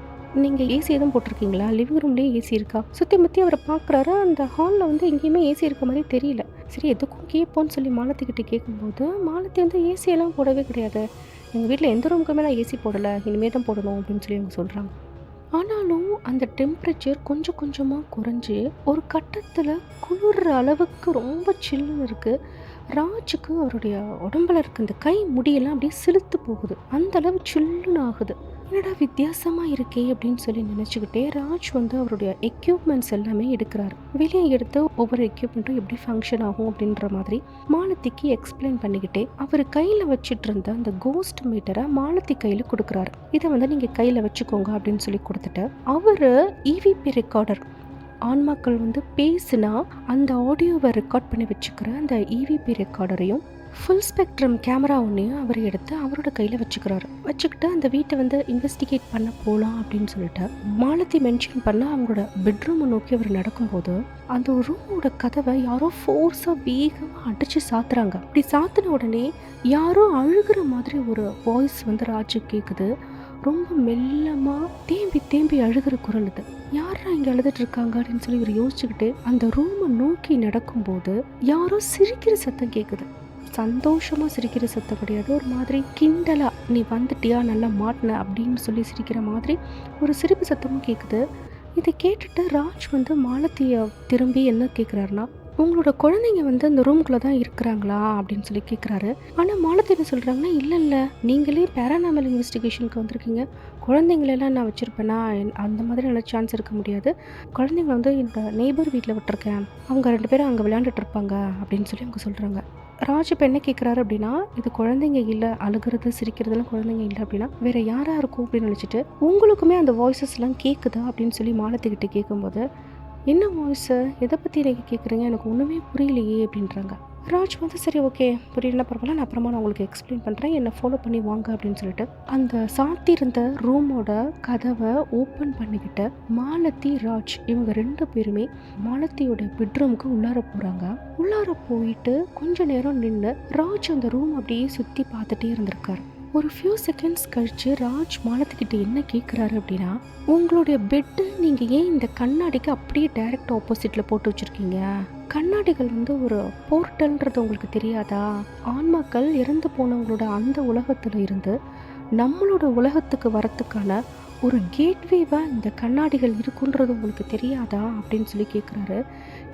நீங்கள் ஏசி எதுவும் போட்டிருக்கீங்களா, லிவிங் ரூம்லேயே ஏசி இருக்கா? சுற்றி முற்றி அவரை பார்க்குறாரு. அந்த ஹாலில் வந்து எங்கேயுமே ஏசி இருக்க மாதிரி தெரியல. சரி எதுக்கும் கேட்போன்னு சொல்லி மாலத்திக்கிட்ட கேட்கும்போது மாலத்தி வந்து ஏசியெல்லாம் போடவே கிடையாது, எங்கள் வீட்டில் எந்த ரூமுக்குமே நான் ஏசி போடலை, இனிமேல் தான் போடணும் அப்படின்னு சொல்லி அவங்க சொல்கிறாங்க. ஆனாலும் அந்த டெம்பரேச்சர் கொஞ்சம் கொஞ்சமாக குறைஞ்சி ஒரு கட்டத்தில் குளிர்ற அளவுக்கு ரொம்ப சில்லுன்னு இருக்குது. ராஜுக்கு அவருடைய உடம்புல இருக்க இந்த கை முடியெல்லாம் அப்படியே சிலுத்து போகுது. அந்த அளவு சில்லுன்னு ஆகுது. என்னடா வித்தியாசமாக இருக்கே அப்படின்னு சொல்லி நினச்சிக்கிட்டே ராஜ் அவருடைய எக்யூப்மெண்ட்ஸ் எல்லாமே எடுக்கிறாரு. வெளியே எடுத்து ஒவ்வொரு எக்யூப்மெண்ட்டும் எப்படி ஃபங்க்ஷன் ஆகும் அப்படின்ற மாதிரி மாலத்திக்கு எக்ஸ்பிளைன் பண்ணிக்கிட்டே அவர் கையில் வச்சுட்டு இருந்த அந்த கோஸ்ட் மீட்டரை மாலத்தி கையில் கொடுக்குறாரு. இதை நீங்கள் கையில் வச்சுக்கோங்க அப்படின்னு சொல்லி கொடுத்துட்டு அவர் இவிபி ரெக்கார்டர் ஆன்மாக்கள் பேசுனா அந்த ஆடியோவை ரெக்கார்ட் பண்ணி வச்சுக்கிற அந்த இவிபி ரெக்கார்டரையும் ஃபுல் ஸ்பெக்ட்ரம் கேமரா ஒன்றையும் அவர் எடுத்து அவரோட கையில் வச்சுக்கிட்டு அந்த வீட்டை இன்வெஸ்டிகேட் பண்ண போகலாம் அப்படின்னு சொல்லிட்டு மாலத்தி மென்ஷன் பண்ண அவங்களோட பெட்ரூமை நோக்கி அவர் நடக்கும்போது அந்த ரூமோட கதவை யாரோ ஃபோர்ஸாக வேகமாக அடித்து சாத்துறாங்க. அப்படி சாத்தின உடனே யாரோ அழுகிற மாதிரி ஒரு வாய்ஸ் ராஜு கேட்குது. ரொம்ப மெல்லமாக தேம்பி தேம்பி அழுகிற குரல். இது யாரா இங்கே அழுதுட்டு இருக்காங்க அப்படின்னு சொல்லி இவர் யோசிச்சுக்கிட்டு அந்த ரூமை நோக்கி நடக்கும்போது யாரோ சிரிக்கிற சத்தம் கேட்குது. சந்தோஷமாக சிரிக்கிற சத்தம் கிடையாது, ஒரு மாதிரி கிண்டலா நீ வந்துட்டியா நல்லா மாட்டின அப்படின்னு சொல்லி சிரிக்கிற மாதிரி ஒரு சிரிப்பு சத்தமும் கேட்குது. இதை கேட்டுட்டு ராஜ் மாலத்தியை திரும்பி என்ன கேட்குறாருன்னா, உங்களோட குழந்தைங்க அந்த ரூம்குள்ளே தான் இருக்கிறாங்களா அப்படின்னு சொல்லி கேட்குறாரு. ஆனால் மாலத்தி என்ன சொல்கிறாங்கன்னா, இல்லை நீங்களே பேரானாமல் இன்வெஸ்டிகேஷனுக்கு வந்திருக்கீங்க, குழந்தைங்களெல்லாம் நான் வச்சுருப்பேன்னா அந்த மாதிரி நல்ல சான்ஸ் இருக்க முடியாது. குழந்தைங்கள என்னோட நெய்பர் வீட்டில் விட்டுருக்கேன், அவங்க 2 பேரும் அங்கே விளையாண்டுட்டு இருப்பாங்க அப்படின்னு சொல்லி அவங்க சொல்கிறாங்க. ராஜ் இப்போ என்ன கேட்குறாரு அப்படின்னா, இது குழந்தைங்க இல்லை, அழுகிறது சிரிக்கிறதுலாம் குழந்தைங்க இல்லை அப்படின்னா வேறு யாராக இருக்கும் அப்படின்னு நினச்சிட்டு உங்களுக்குமே அந்த வாய்ஸஸ்லாம் கேட்குதா அப்படின்னு சொல்லி மாலத்திக்கிட்ட கேட்கும்போது, என்ன வாய்ஸு, எதை பற்றி நீங்கள் கேட்குறீங்க, எனக்கு ஒன்றுமே புரியலையே அப்படின்றாங்க. ராஜ் சரி ஓகே புரியலன்னா பரவாயில்ல, நான் அப்புறமா நான் உங்களுக்கு எக்ஸ்பிளைன் பண்ணுறேன், என்னை ஃபாலோ பண்ணி வாங்க அப்படின்னு சொல்லிட்டு அந்த சாத்தியிருந்த ரூமோட கதவை ஓப்பன் பண்ணிக்கிட்டு மாலத்தி ராஜ் இவங்க 2 பேருமே மாலத்தியோட பெட்ரூமுக்கு உள்ளார போகிறாங்க. உள்ளார போயிட்டு கொஞ்ச நேரம் நின்று ராஜ் அந்த ரூம் அப்படியே சுற்றி பார்த்துட்டே இருந்திருக்காரு. ஒரு ஃபியூ செகண்ட்ஸ் கழிச்சு ராஜ் மாலத்துக்கிட்ட என்ன கேட்குறாரு அப்படின்னா, உங்களுடைய பெட்டு நீங்கள் ஏன் இந்த கண்ணாடிக்கு அப்படியே டைரக்ட் ஆப்போசிட்டில் போட்டு வச்சுருக்கீங்க? கண்ணாடிகள் ஒரு போர்ட்டல்ன்றது உங்களுக்கு தெரியாதா? ஆன்மாக்கள் இறந்து போனவங்களோட அந்த உலகத்தில் இருந்து நம்மளோட உலகத்துக்கு வரத்துக்கான ஒரு கேட்வேவாக இந்த கண்ணாடிகள் இருக்குன்றது உங்களுக்கு தெரியாதா அப்படின்னு சொல்லி கேட்குறாரு.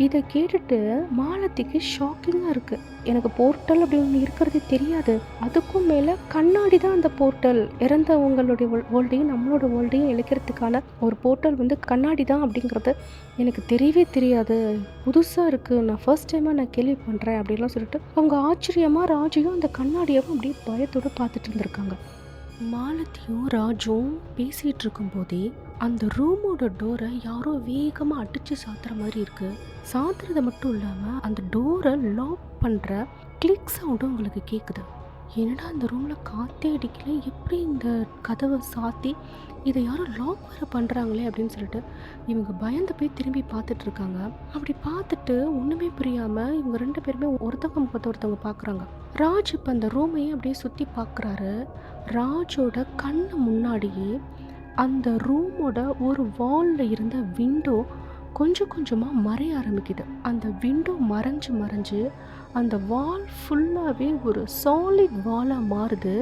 இதை கேட்டுட்டு மாலத்திக்கு ஷாக்கிங்காக இருக்குது. எனக்கு போர்ட்டல் அப்படி ஒன்று இருக்கிறதே தெரியாது, அதுக்கும் மேலே கண்ணாடி தான் அந்த போர்ட்டல், இறந்தவங்களுடைய வேர்ல்டையும் நம்மளோட வேர்ல்டையும் இழைக்கிறதுக்கான ஒரு போர்ட்டல் கண்ணாடி தான் அப்படிங்கிறது எனக்கு தெரியவே தெரியாது, புதுசாக இருக்குது, நான் ஃபர்ஸ்ட் டைமாக நான் கேள்வி பண்ணுறேன் அப்படின்லாம் சொல்லிட்டு அவங்க ஆச்சரியமாக ராஜையும் அந்த கண்ணாடியவும் அப்படியே பயத்தோடு பார்த்துட்டு இருந்திருக்காங்க. மாலத்தியும் ராஜும் பேசிகிட்டு இருக்கும்போதே அந்த ரூமோட டோரை யாரோ வேகமாக அடித்து சாத்துற மாதிரி இருக்குது. சாத்துறது மட்டும் இல்லாமல் அந்த டோரை லாக் பண்ணுற கிளிக் சவுண்டும் உங்களுக்கு கேட்குது. என்னடா அந்த ரூமில் காற்றே அடிக்கல, எப்படி இந்த கதவை சாத்தி இதை யாரும் லாக் வேறு பண்ணுறாங்களே அப்படின்னு சொல்லிட்டு இவங்க பயந்து போய் திரும்பி பார்த்துட்ருக்காங்க. அப்படி பார்த்துட்டு ஒன்றுமே புரியாமல் இவங்க 2 பேருமே ஒருத்தவங்க முகத்தை ஒருத்தவங்க பார்க்குறாங்க. ராஜ் இப்போ அந்த ரூமையே அப்படியே சுற்றி பார்க்குறாரு. ராஜோட கண்ணு முன்னாடியே அந்த ரூமோட ஒரு வாலில் இருந்த விண்டோ கொஞ்சம் கொஞ்சமாக மறைய ஆரம்பிக்குது. அந்த விண்டோ மறைஞ்சு அந்த வால் ஃபுல்லாகவே ஒரு சாலிட் வாலாக மாறுது.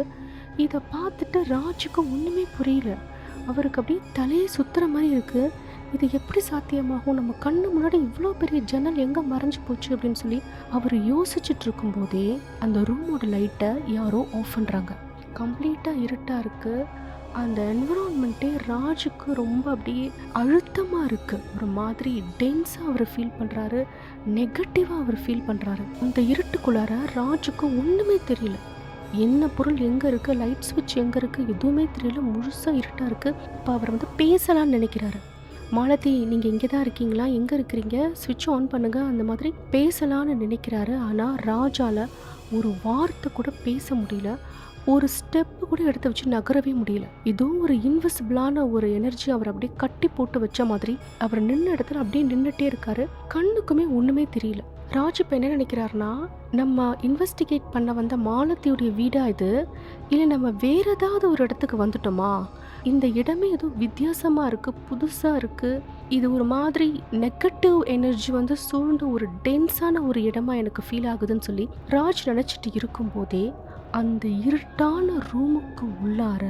இதை பார்த்துட்டு ராஜுக்கு ஒன்றுமே புரியல. அவருக்கு அப்படியே தலையை சுற்றுற மாதிரி இருக்குது. இது எப்படி சாத்தியமாகும், நம்ம கண்ணு முன்னாடி இவ்வளோ பெரிய ஜன்னல் எங்கே மறைஞ்சு போச்சு அப்படின்னு சொல்லி அவர் யோசிச்சுட்டு இருக்கும்போதே அந்த ரூமோட லைட்டை யாரோ ஆஃப் பண்ணுறாங்க. கம்ப்ளீட்டாக இருட்டாக இருக்குது. அந்த என்விரான்மெண்ட்டே ராஜுக்கு ரொம்ப அப்படியே அழுத்தமாக இருக்குது. ஒரு மாதிரி டென்ஸாக அவர் ஃபீல் பண்ணுறாரு, நெகட்டிவாக அவர் ஃபீல் பண்ணுறாரு. அந்த இருட்டுக்குள்ளார ராஜுக்கு ஒன்றுமே தெரியல, என்ன பொருள் எங்கே இருக்குது, லைட் ஸ்விட்ச் எங்கே இருக்குது, எதுவுமே தெரியல, முழுசாக இருட்டாக இருக்குது. இப்போ அவர் பேசலான்னு நினைக்கிறாரு. மாலதி நீங்கள் இங்கே தான் இருக்கீங்களா, எங்கே இருக்கிறீங்க, ஸ்விட்ச் ஆன் பண்ணுங்கள், அந்த மாதிரி பேசலான்னு நினைக்கிறாரு. ஆனால் ராஜால் ஒரு வார்த்தை கூட பேச முடியல, ஒரு ஸ்டெப்பு கூட எடுத்து வச்சு நகரவே முடியல. ஏதோ ஒரு இன்விசிபிளான ஒரு எனர்ஜி அவர் அப்படியே கட்டி போட்டு வச்ச மாதிரி அவர் நின்ன இடத்துல அப்படியே நின்றுட்டே இருக்காரு. கண்ணுக்குமே ஒன்றுமே தெரியல. ராஜ் இப்போ என்ன நினைக்கிறாருன்னா, நம்ம இன்வெஸ்டிகேட் பண்ண வந்த மாலத்தியுடைய வீடா இது, இல்லை நம்ம வேற ஏதாவது ஒரு இடத்துக்கு வந்துட்டோமா, இந்த இடமே ஏதோ வித்தியாசமாக இருக்குது, புதுசாக இருக்குது, இது ஒரு மாதிரி நெகட்டிவ் எனர்ஜி சூழ்ந்து ஒரு டென்ஸான ஒரு இடமா எனக்கு ஃபீல் ஆகுதுன்னு சொல்லி ராஜ் நினச்சிட்டு இருக்கும்போதே அந்த இருட்டான ரூமுக்கு உள்ளார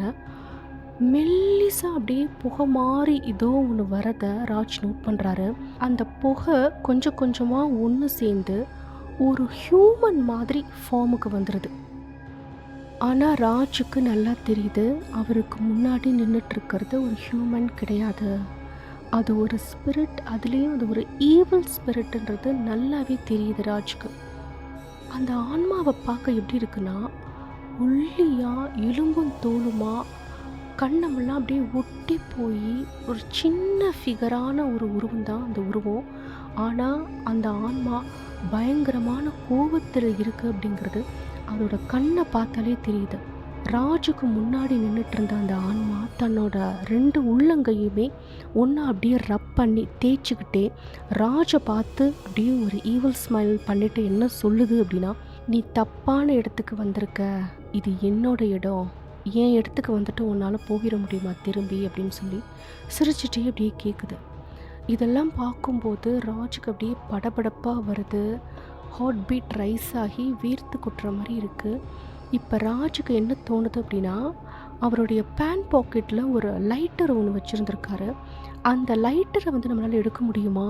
மெல்லிசா அப்படியே புகை மாறி ஏதோ ஒன்று வரதை ராஜ் நோட் பண்ணுறாரு. அந்த புகை கொஞ்சம் கொஞ்சமாக ஒன்று சேர்ந்து ஒரு ஹியூமன் மாதிரி ஃபார்முக்கு வந்துடுது. ஆனால் ராஜுக்கு நல்லா தெரியுது, அவருக்கு முன்னாடி நின்றுட்டுருக்கிறது ஒரு ஹியூமன் கிடையாது, அது ஒரு ஸ்பிரிட். அதுலேயும் அது ஒரு ஈவில் ஸ்பிரிட்ன்றது நல்லாவே தெரியுது ராஜுக்கு. அந்த ஆன்மாவை பார்க்க எப்படி இருக்குன்னா, ஒல்லியாக எலும்பும் தோலுமா, கண்ணமெல்லாம் அப்படியே ஒட்டி போய் ஒரு சின்ன ஃபிகரான ஒரு உருவம் தான் அந்த உருவம். ஆனால் அந்த ஆன்மா பயங்கரமான கோபத்தில் இருக்குது அப்படிங்கிறது அதோட கண்ணை பார்த்தாலே தெரியுது. ராஜுக்கு முன்னாடி நின்றுட்டு இருந்த அந்த ஆன்மா தன்னோட 2 உள்ளங்கையுமே ஒன்றா அப்படியே ரப் பண்ணி தேய்ச்சிக்கிட்டே ராஜை பார்த்து அப்படியே ஒரு ஈவில் ஸ்மைல் பண்ணிட்டு என்ன சொல்லுது அப்படின்னா, நீ தப்பான இடத்துக்கு வந்திருக்க, இது என்னோட இடம், என் இடத்துக்கு வந்துட்டு உன்னால் போகிட முடியுமா திரும்பி அப்படின்னு சொல்லி சிரிச்சிட்டே அப்படியே கேட்குது. இதெல்லாம் பார்க்கும்போது ராஜுக்கு அப்படியே படபடப்பாக வருது, ஹார்ட் பீட் ரைஸ் ஆகி வீர்த்து கொட்டுற மாதிரி இருக்குது. இப்போ ராஜுக்கு என்ன தோணுது அப்படின்னா, அவருடைய பேண்ட் பாக்கெட்டில் ஒரு லைட்டர் ஒன்று வச்சுருந்துருக்காரு. அந்த லைட்டரை வந்து நம்மளால் எடுக்க முடியுமா,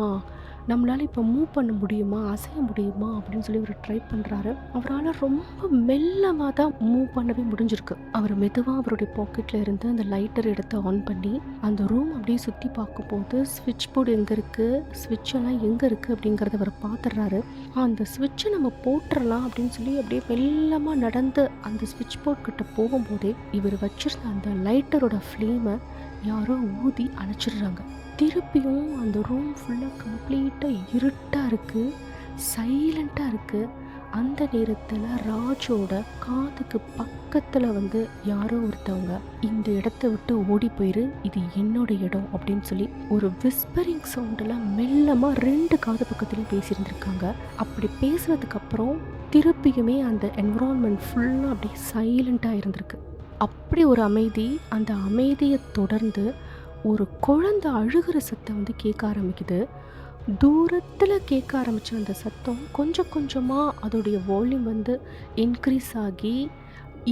நம்மளால் இப்போ மூவ் பண்ண முடியுமா, அசைய முடியுமா அப்படின்னு சொல்லி அவர் ட்ரை பண்ணுறாரு. அவரால் ரொம்ப மெல்லமாக தான் மூவ் பண்ணவே முடிஞ்சிருக்கு. அவர் மெதுவாக அவருடைய பாக்கெட்டில் இருந்து அந்த லைட்டர் எடுத்து ஆன் பண்ணி அந்த ரூம் அப்படியே சுற்றி பார்க்கும்போது ஸ்விட்ச் போர்டு எங்கே இருக்குது, ஸ்விட்செல்லாம் எங்கே இருக்குது அப்படிங்கிறத அவர் பார்த்துடுறாரு. அந்த ஸ்விட்சை நம்ம போட்டுடலாம் அப்படின்னு சொல்லி அப்படியே மெல்லமாக நடந்து அந்த ஸ்விட்ச் போர்ட் கிட்ட போகும்போதே இவர் வச்சிருந்த அந்த லைட்டரோட ஃப்ளேமை யாரோ ஊதி அணைச்சிடுறாங்க. திருப்பியும் அந்த ரூம் ஃபுல்லாக கம்ப்ளீட்டாக இருட்டாக இருக்குது, சைலண்ட்டாக இருக்குது. அந்த நேரத்தில் ராஜோட காதுக்கு பக்கத்தில் வந்து யாரோ ஒருத்தவங்க, இந்த இடத்த விட்டு ஓடி போயிரு, இது என்னோட இடம் அப்படின்னு சொல்லி ஒரு விஸ்பரிங் சவுண்டில் மெல்லமாக 2 காது பக்கத்துலேயும் பேசியிருந்திருக்காங்க. அப்படி பேசுனதுக்கப்புறம் திருப்பியுமே அந்த என்விரான்மெண்ட் ஃபுல்லாக அப்படியே சைலண்ட்டாக இருந்திருக்கு. அப்படி ஒரு அமைதி. அந்த அமைதியை தொடர்ந்து ஒரு குழந்தை அழுகிற சத்தம் வந்து கேட்க ஆரம்பிக்குது. தூரத்தில் கேட்க ஆரம்பித்த அந்த சத்தம் கொஞ்சம் கொஞ்சமாக அதோடைய வால்யூம் வந்து இன்க்ரீஸ் ஆகி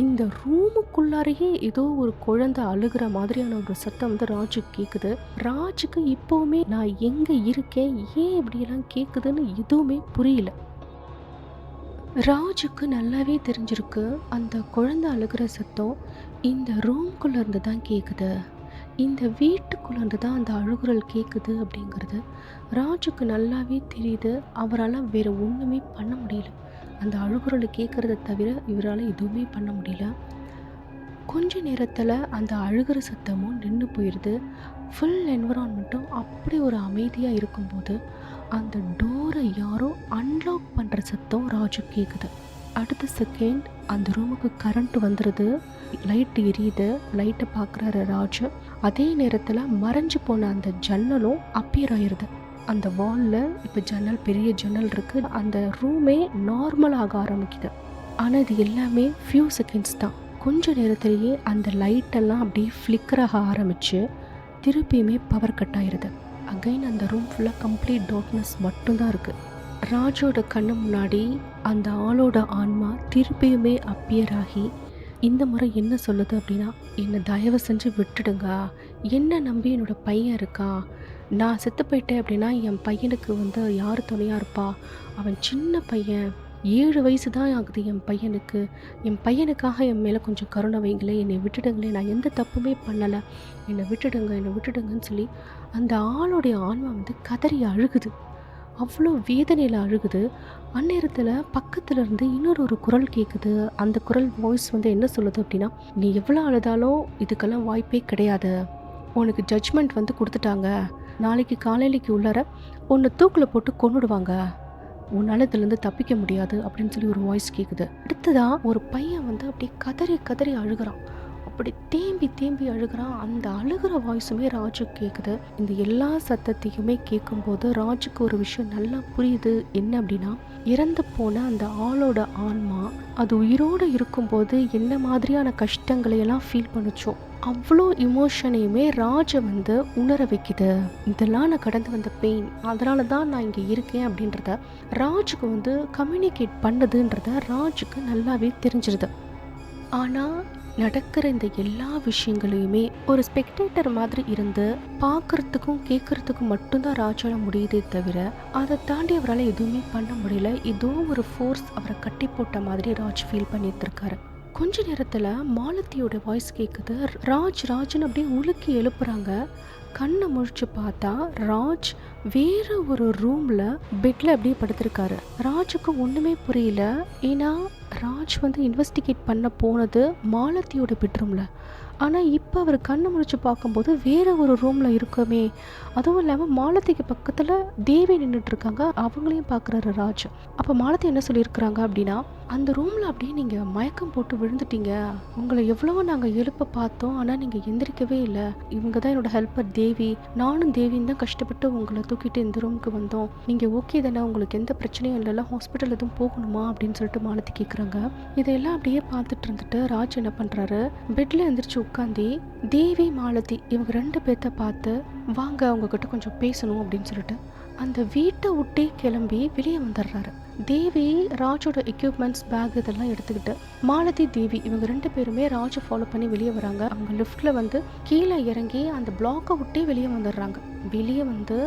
இந்த ரூமுக்குள்ளாரையே ஏதோ ஒரு குழந்தை அழுகிற மாதிரியான ஒரு சத்தம் வந்து ராஜுக்கு கேட்குது. ராஜுக்கு இப்போவுமே நான் எங்கே இருக்கேன், ஏன் இப்படியெல்லாம் கேட்குதுன்னு எதுவுமே புரியல. ராஜுக்கு நல்லாவே தெரிஞ்சிருக்கு, அந்த குழந்தை அழுகிற சத்தம் இந்த ரூம்குள்ளே இருந்து தான் கேட்குது, இந்த வீட்டுக்குள்ளேருந்து தான் அந்த அழுகுரல் கேட்குது அப்படிங்கிறது ராஜுக்கு நல்லாவே தெரியுது. அவரால் வேறு ஒன்றுமே பண்ண முடியல. அந்த அழுகுரலை கேட்குறத தவிர இவரால் எதுவுமே பண்ண முடியல. கொஞ்ச நேரத்தில் அந்த அழுகிற சத்தமும் நின்று போயிடுது. ஃபுல் என்விரான்மெண்ட்டும் அப்படி ஒரு அமைதியாக இருக்கும்போது அந்த டோரை யாரோ அன்லாக் பண்ணுற சத்தம் ராஜு கேட்குது. அடுத்த செகண்ட் அந்த ரூமுக்கு கரண்ட் வந்துடுது, லைட் எரியுது. லைட்டை பார்க்குறாரு ராஜு. அதே நேரத்தில் மறைஞ்சு போன அந்த ஜன்னலும் அப்பியர் ஆயிடுது. அந்த வாலில் இப்போ ஜன்னல், பெரிய ஜன்னல் இருக்குது. அந்த ரூமே நார்மலாக ஆரம்பிக்குது. ஆனால் இது எல்லாமே ஃபியூ செகண்ட்ஸ் தான். கொஞ்ச நேரத்திலேயே அந்த லைட்டெல்லாம் அப்படியே ஃப்ளிக்கராக ஆரம்பித்து திருப்பியுமே பவர் கட் ஆயிடுது. அகைன் அந்த ரூம் ஃபுல்லாக கம்ப்ளீட் டார்க்னஸ் மட்டும்தான் இருக்குது. ராஜோட கண்ணு முன்னாடி அந்த ஆளோட ஆன்மா திருப்பியுமே அப்பியர் ஆகி இந்த முறை என்ன சொல்லுது அப்படின்னா, என்னை தயவு செஞ்சு விட்டுடுங்க, என்ன நம்பி என்னோடய பையன் இருக்கான், நான் செத்து போயிட்டேன் அப்படின்னா என் பையனுக்கு வந்து யார் துணையாக இருப்பா, அவன் சின்ன பையன், 7 வயசு தான் ஆகுது என் பையனுக்கு, என் பையனுக்காக என் மேலே கொஞ்சம் கருணை வைங்களேன், என்னை விட்டுடுங்களேன், நான் எந்த தப்புமே பண்ணலை, என்னை விட்டுடுங்கன்னு சொல்லி அந்த ஆளுடைய ஆன்மா வந்து கதறி அழுகுது. அவ்வளோ வேதனையில் அழுகுது. அந்நேரத்தில் பக்கத்தில் இருந்து இன்னொரு குரல் கேட்குது. அந்த குரல் வாய்ஸ் வந்து என்ன சொல்லுது அப்படின்னா, நீ எவ்வளோ அழுதாலும் இதுக்கெல்லாம் வாய்ப்பே கிடையாது, உனக்கு ஜட்ஜ்மெண்ட் வந்து கொடுத்துட்டாங்க, நாளைக்கு காலையிலைக்கு உள்ளார உன்னை தூக்கில் போட்டு கொன்னுடுவாங்க, உன்னால் இதுலேருந்து தப்பிக்க முடியாது அப்படின்னு சொல்லி ஒரு வாய்ஸ் கேட்குது. அடுத்ததான் ஒரு பையன் வந்து அப்படியே கதறி கதறி அழுகிறான். அப்படி தேம்பி தேம்பி அழுகிறான். அந்த அழுகிற வாய்ஸுமே ராஜுக்கு கேட்குது. இந்த எல்லா சத்தத்தையுமே கேட்கும்போது ராஜுக்கு ஒரு விஷயம் நல்லா புரியுது. என்ன அப்படின்னா, இறந்து போன அந்த ஆளோட ஆன்மா அது உயிரோடு இருக்கும்போது என்ன மாதிரியான கஷ்டங்களை எல்லாம் ஃபீல் பண்ணுச்சோ அவ்வளோ இமோஷனையுமே ராஜை வந்து உணர வைக்குது. இதெல்லாம் நான் கடந்து வந்த பெயின், அதனால தான் நான் இங்கே இருக்கேன் அப்படின்றத ராஜுக்கு வந்து கம்யூனிகேட் பண்ணுதுன்றத ராஜுக்கு நல்லாவே தெரிஞ்சிருது. ஆனால் நடக்கிற இந்த எல்லா விஷயங்களையுமே ஒரு ஸ்பெக்டேட்டர் மாதிரி இருந்து பார்க்கறதுக்கும் கேட்கறதுக்கும் மட்டும்தான் ராஜால முடியுதே தவிர அதை தாண்டி அவரால் எதுவுமே பண்ண முடியல. ஏதோ ஒரு ஃபோர்ஸ் அவரை கட்டி போட்ட மாதிரி ராஜ் ஃபீல் பண்ணிட்டு இருக்காரு. கொஞ்ச நேரத்தில் மாலத்தியோட வாய்ஸ் கேட்குது. ராஜ் ராஜ்னு அப்படியே உலுக்கி எழுப்புறாங்க. கண்ணை முழிச்சு பார்த்தா ராஜ் வேற ஒரு ரூம்ல பெட்ல அப்படியே படுத்திருக்காரு. ராஜுக்கு ஒண்ணுமே புரியல. ஏன்னா ராஜ் வந்து இன்வெஸ்டிகேட் பண்ண போனது மாலத்தியோட பெட்ரூம்ல. ஆனால் இப்போ அவர் கண்ணை முழிச்சு பார்க்கும்போது வேற ஒரு ரூமில் இருக்கமே. அதுவும் இல்லாமல் மாலத்திக்கு பக்கத்தில் தேவி நின்றுட்டு இருக்காங்க. அவங்களையும் பார்க்குறாரு ராஜ். அப்போ மாலத்தி என்ன சொல்லியிருக்கிறாங்க அப்படின்னா, அந்த ரூமில் அப்படியே நீங்கள் மயக்கம் போட்டு விழுந்துட்டீங்க. உங்களை எவ்வளவோ நாங்கள் எழுப்ப பார்த்தோம், ஆனால் நீங்கள் எந்திரிக்கவே இல்லை. இவங்க தான் என்னோட ஹெல்ப்பர் தேவி. நானும் தேவியும் தான் கஷ்டப்பட்டு உங்களை தூக்கிட்டு இந்த ரூமுக்கு வந்தோம். நீங்கள் ஓகே தானே, உங்களுக்கு எந்த பிரச்சனையும் இல்லைல்ல, ஹாஸ்பிட்டல் எதுவும் போகணுமா அப்படின்னு சொல்லிட்டு மாலத்தி கேட்குறாங்க. இதையெல்லாம் அப்படியே பார்த்துட்டு இருந்துட்டு ராஜ் என்ன பண்ணுறாரு, பெட்டில் எந்திரிச்சு உட்காந்து தேவி மாலத்தி இவங்க 2 பேர்த்த பார்த்து, வாங்க அவங்கக்கிட்ட கொஞ்சம் பேசணும் அப்படின்னு சொல்லிட்டு அந்த வீட்டை விட்டே கிளம்பி வெளியே வந்துடுறாரு. தேவி ராஜோட எக்யூப்மெண்ட்ஸ் பேக் இதெல்லாம் எடுத்துக்கிட்டு மாலதி தேவி இவங்க 2 பேருமே ராஜை ஃபாலோ பண்ணி வெளியே வராங்க. அவங்க லிஃப்ட்டில் வந்து கீழே இறங்கி அந்த பிளாக்கை விட்டே வெளியே வந்துடுறாங்க. வெளியே வந்து